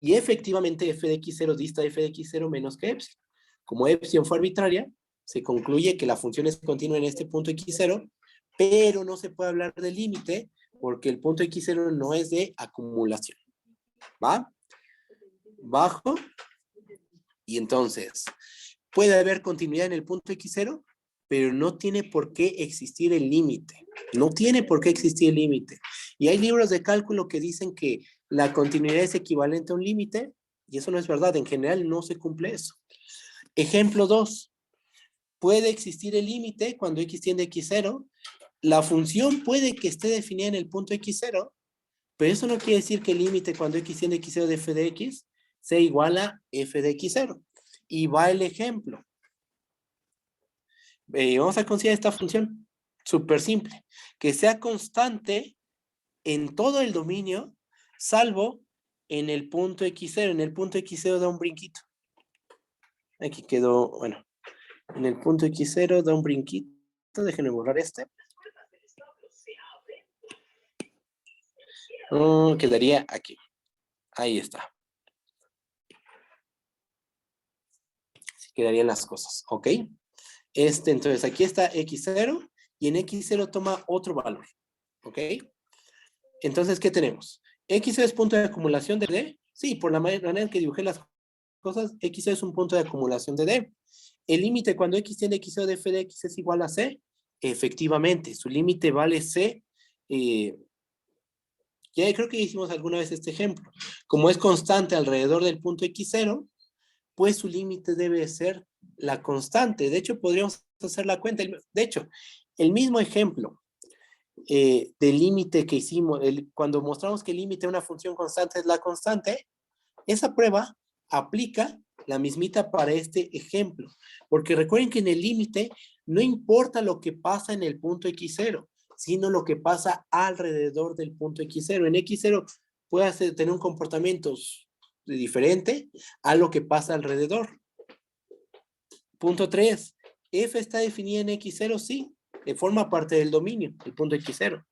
y efectivamente f de x0 dista f de x0 menos que epsilon. Como epsilon fue arbitraria, se concluye que la función es continua en este punto x0, pero no se puede hablar de límite porque el punto x0 no es de acumulación. ¿Va? Bajo. Y entonces, puede haber continuidad en el punto x0, pero no tiene por qué existir el límite. No tiene por qué existir el límite. Y hay libros de cálculo que dicen que la continuidad es equivalente a un límite, y eso no es verdad. En general no se cumple eso. Ejemplo 2. Puede existir el límite cuando x tiende a x0. La función puede que esté definida en el punto x0, pero eso no quiere decir que el límite cuando x tiende a x0 de f de x sea igual a f de x0. Y va el ejemplo. Vamos a considerar esta función súper simple, que sea constante en todo el dominio, salvo en el punto x0. En el punto x0 da un brinquito. Aquí quedó, bueno, en el punto x0 da un brinquito. Déjenme borrar este. Quedaría aquí. Ahí está. Así quedarían las cosas, ¿ok? Entonces, aquí está x0 y en x0 toma otro valor, ¿ok? Entonces, ¿qué tenemos? X es punto de acumulación de D Sí, por la manera en que dibujé las cosas, x es un punto de acumulación de D. El límite cuando x tiende a x0 de f de x es igual a c. Efectivamente, su límite vale c. Ya creo que hicimos alguna vez este ejemplo. Como es constante alrededor del punto x0, pues su límite debe ser la constante. De hecho, podríamos hacer la cuenta. De hecho, el mismo ejemplo del límite que hicimos, cuando mostramos que el límite de una función constante es la constante, esa prueba aplica la mismita para este ejemplo. Porque recuerden que en el límite no importa lo que pasa en el punto x0, sino lo que pasa alrededor del punto x0. En x0 puede tener un comportamiento diferente a lo que pasa alrededor. Punto 3. F está definida en x0, sí, forma parte del dominio, el punto x0.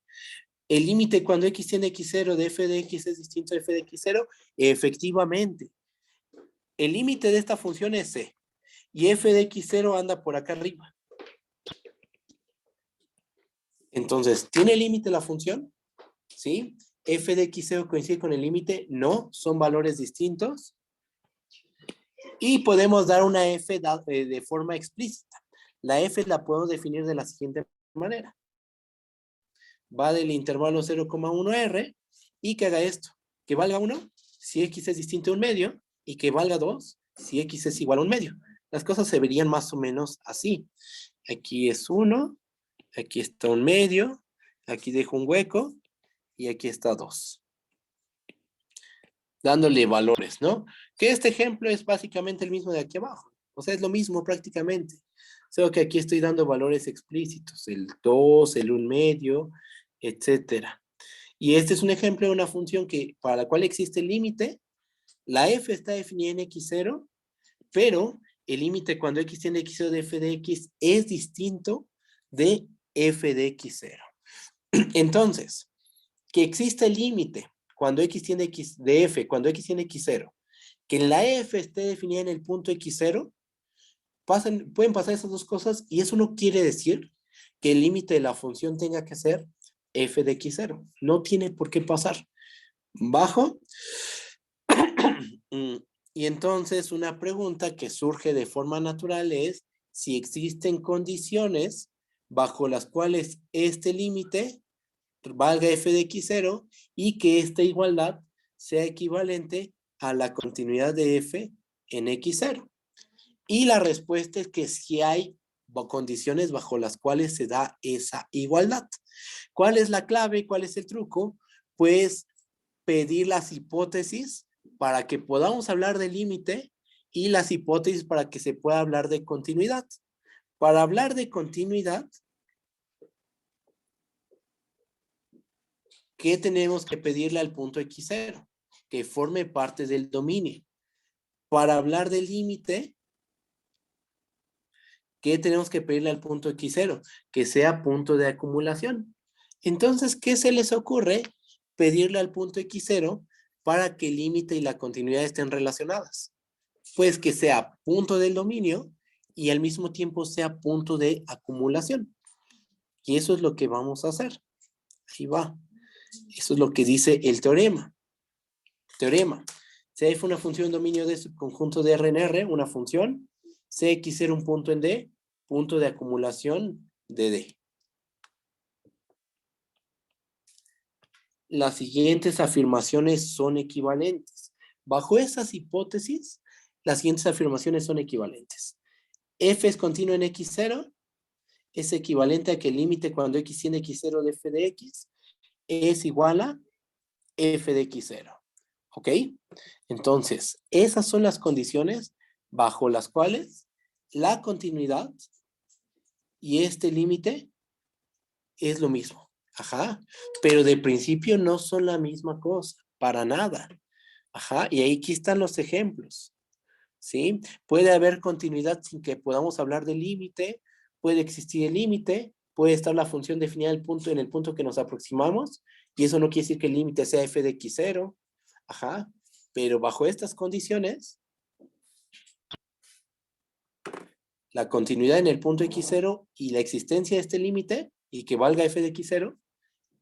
El límite cuando x tiene x0 de f de x es distinto de f de x0, efectivamente. El límite de esta función es c, y f de x0 anda por acá arriba. Entonces, ¿tiene límite la función? ¿Sí? ¿F de x0 coincide con el límite? No, son valores distintos. Y podemos dar una f de forma explícita. La f la podemos definir de la siguiente manera. Va del intervalo 0,1r y que haga esto. Que valga 1 si x es distinto a 1/2 y que valga 2 si x es igual a 1/2. Las cosas se verían más o menos así. Aquí es 1, aquí está 1/2, aquí dejo un hueco y aquí está 2. Dándole valores, ¿no? Que este ejemplo es básicamente el mismo de aquí abajo. O sea, es lo mismo prácticamente. Solo que aquí estoy dando valores explícitos. El 2, el 1/2, etcétera. Y este es un ejemplo de una función para la cual existe el límite. La f está definida en x0, pero el límite cuando x tiende a x0 de f de x es distinto de f de x0. Entonces, que existe el límite cuando x tiende x de f, cuando x tiende x0, que la f esté definida en el punto x0, pueden pasar esas dos cosas y eso no quiere decir que el límite de la función tenga que ser f de x0. No tiene por qué pasar. Bajo. Y entonces una pregunta que surge de forma natural es si existen condiciones bajo las cuales este límite valga f de x0 y que esta igualdad sea equivalente a la continuidad de f en x0. Y la respuesta es que sí hay condiciones bajo las cuales se da esa igualdad. ¿Cuál es la clave? ¿Cuál es el truco? Pues pedir las hipótesis para que podamos hablar de límite y las hipótesis para que se pueda hablar de continuidad. Para hablar de continuidad, ¿qué tenemos que pedirle al punto x0? Que forme parte del dominio. Para hablar del límite, ¿qué tenemos que pedirle al punto x0? Que sea punto de acumulación. Entonces, ¿qué se les ocurre pedirle al punto x0 para que el límite y la continuidad estén relacionadas? Pues que sea punto del dominio y al mismo tiempo sea punto de acumulación. Y eso es lo que vamos a hacer. Ahí va. Eso es lo que dice el teorema. Teorema. Si f una función dominio de subconjunto de R en R, una función, Cx0 un punto en D, punto de acumulación de D. Las siguientes afirmaciones son equivalentes. Bajo esas hipótesis, las siguientes afirmaciones son equivalentes. F es continuo en x0, es equivalente a que el límite cuando x tiene x0 de f de x es igual a f de x0. ¿Ok? Entonces, esas son las condiciones bajo las cuales la continuidad y este límite es lo mismo. Ajá. Pero de principio no son la misma cosa, para nada. Ajá. Y aquí están los ejemplos. ¿Sí? Puede haber continuidad sin que podamos hablar de límite, puede existir el límite, puede estar la función definida en el punto que nos aproximamos, y eso no quiere decir que el límite sea f de x0, ajá, pero bajo estas condiciones, la continuidad en el punto x0 y la existencia de este límite, y que valga f de x0,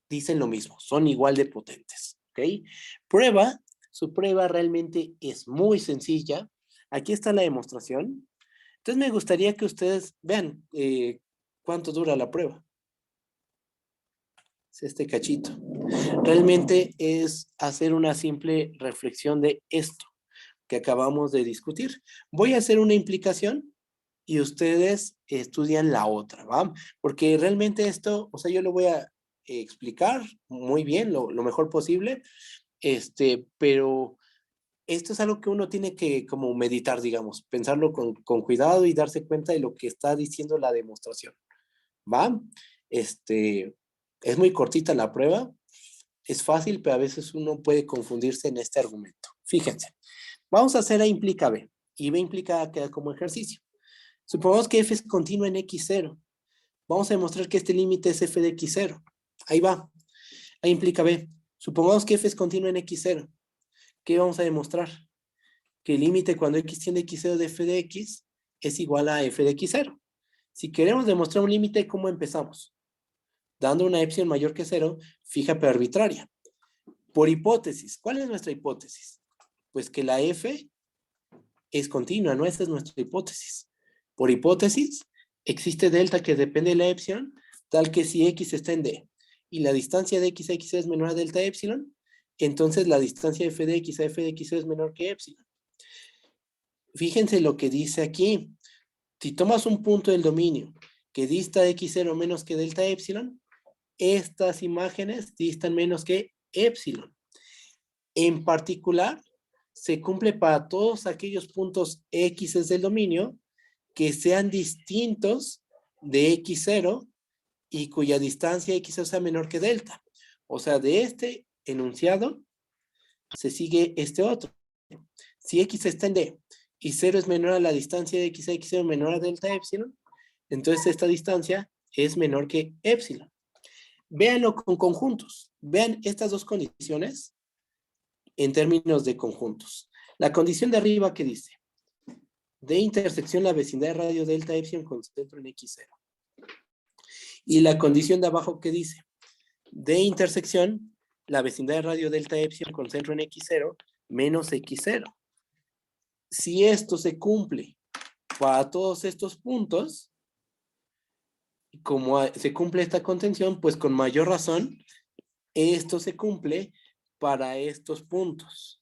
dicen lo mismo, son igual de potentes, ¿ok? Prueba Su prueba realmente es muy sencilla. Aquí está la demostración. Entonces me gustaría que ustedes vean cuánto dura la prueba. Es este cachito. Realmente es hacer una simple reflexión de esto que acabamos de discutir. Voy a hacer una implicación y ustedes estudian la otra, ¿va? Porque realmente esto, o sea, yo lo voy a explicar muy bien, lo mejor posible, pero esto es algo que uno tiene que como meditar, digamos, pensarlo con cuidado y darse cuenta de lo que está diciendo la demostración, ¿va? Es muy cortita la prueba, es fácil, pero a veces uno puede confundirse en este argumento. Fíjense, vamos a hacer A implica B, y B implica A queda como ejercicio. Supongamos que f es continua en x0. Vamos a demostrar que este límite es f de x0. Ahí va. A implica B. Supongamos que f es continua en x0. ¿Qué vamos a demostrar? Que el límite cuando x tiende a x0 de f de x es igual a f de x0. Si queremos demostrar un límite, ¿cómo empezamos? Dando una epsilon mayor que 0, fija pero arbitraria. Por hipótesis, ¿cuál es nuestra hipótesis? Pues que la f es continua, ¿no? Esa es nuestra hipótesis. Por hipótesis, existe delta que depende de la epsilon, tal que si x está en D y la distancia de x a x es menor a delta epsilon, entonces la distancia de f de x a f de x es menor que epsilon. Fíjense lo que dice aquí. Si tomas un punto del dominio que dista de x0 menos que delta epsilon, estas imágenes distan menos que epsilon. En particular, se cumple para todos aquellos puntos x del dominio que sean distintos de x0 y cuya distancia x0 sea menor que delta. O sea, de este enunciado se sigue este otro. Si x está en D y 0 es menor a la distancia de x a x0 menor a delta epsilon, entonces esta distancia es menor que epsilon. Véanlo con conjuntos. Vean estas dos condiciones en términos de conjuntos. La condición de arriba que dice, de intersección la vecindad de radio delta epsilon con centro en x0. Y la condición de abajo que dice, de intersección la vecindad de radio delta epsilon con centro en x0 menos x0. Si esto se cumple para todos estos puntos, como se cumple esta contención, pues con mayor razón, esto se cumple para estos puntos.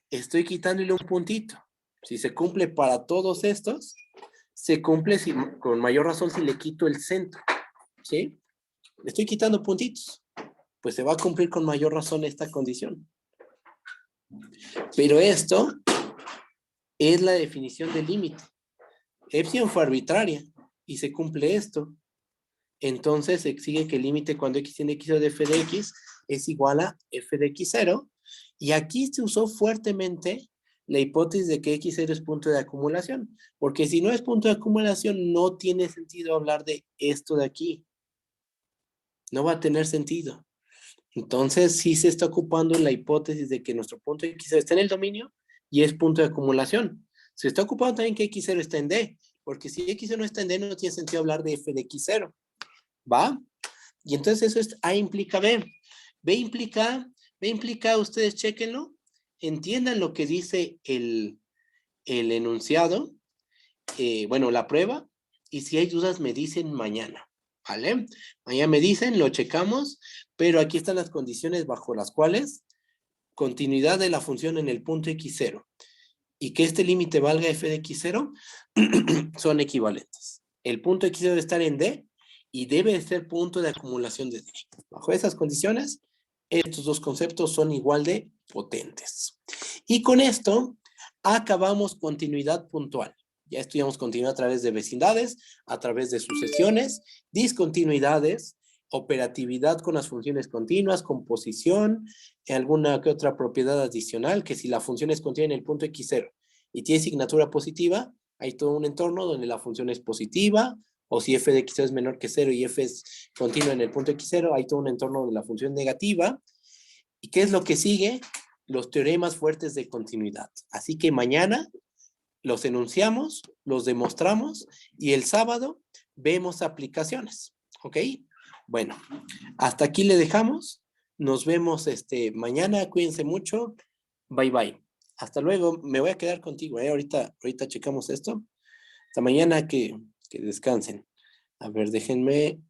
Estoy quitándole un puntito. Si se cumple para todos estos, se cumple con mayor razón si le quito el centro. ¿Sí? Le estoy quitando puntitos. Pues se va a cumplir con mayor razón esta condición. Pero esto es la definición del límite. Epsilon fue arbitraria y se cumple esto. Entonces se exige que el límite cuando x tiende a x0 de f de x es igual a f de x0. Y aquí se usó fuertemente la hipótesis de que x0 es punto de acumulación. Porque si no es punto de acumulación, no tiene sentido hablar de esto de aquí. No va a tener sentido. Entonces sí se está ocupando la hipótesis de que nuestro punto x0 está en el dominio y es punto de acumulación. Se está ocupando también que x0 está en D. Porque si x0 no está en D, no tiene sentido hablar de f de x0. ¿Va? Y entonces eso es A implica B. B implica A, ustedes chequenlo, entiendan lo que dice el enunciado, bueno, la prueba, y si hay dudas me dicen mañana, ¿vale? Mañana me dicen, lo checamos, pero aquí están las condiciones bajo las cuales continuidad de la función en el punto x0 y que este límite valga f de x0 son equivalentes. El punto x0 debe estar en D y debe de ser punto de acumulación de D. Bajo esas condiciones, estos dos conceptos son igual de potentes. Y con esto acabamos continuidad puntual. Ya estudiamos continuidad a través de vecindades, a través de sucesiones, discontinuidades, operatividad con las funciones continuas, composición, alguna que otra propiedad adicional, que si la función es continua en el punto x0 y tiene signatura positiva, hay todo un entorno donde la función es positiva, o si f de x0 es menor que 0 y f es continua en el punto x0, hay todo un entorno donde la función es negativa. ¿Y qué es lo que sigue? Los teoremas fuertes de continuidad. Así que mañana los enunciamos, los demostramos y el sábado vemos aplicaciones. ¿Ok? Bueno, hasta aquí le dejamos. Nos vemos mañana. Cuídense mucho Bye bye. Hasta luego. Me voy a quedar contigo, ¿eh? Ahorita checamos esto. Hasta mañana que descansen. A ver, déjenme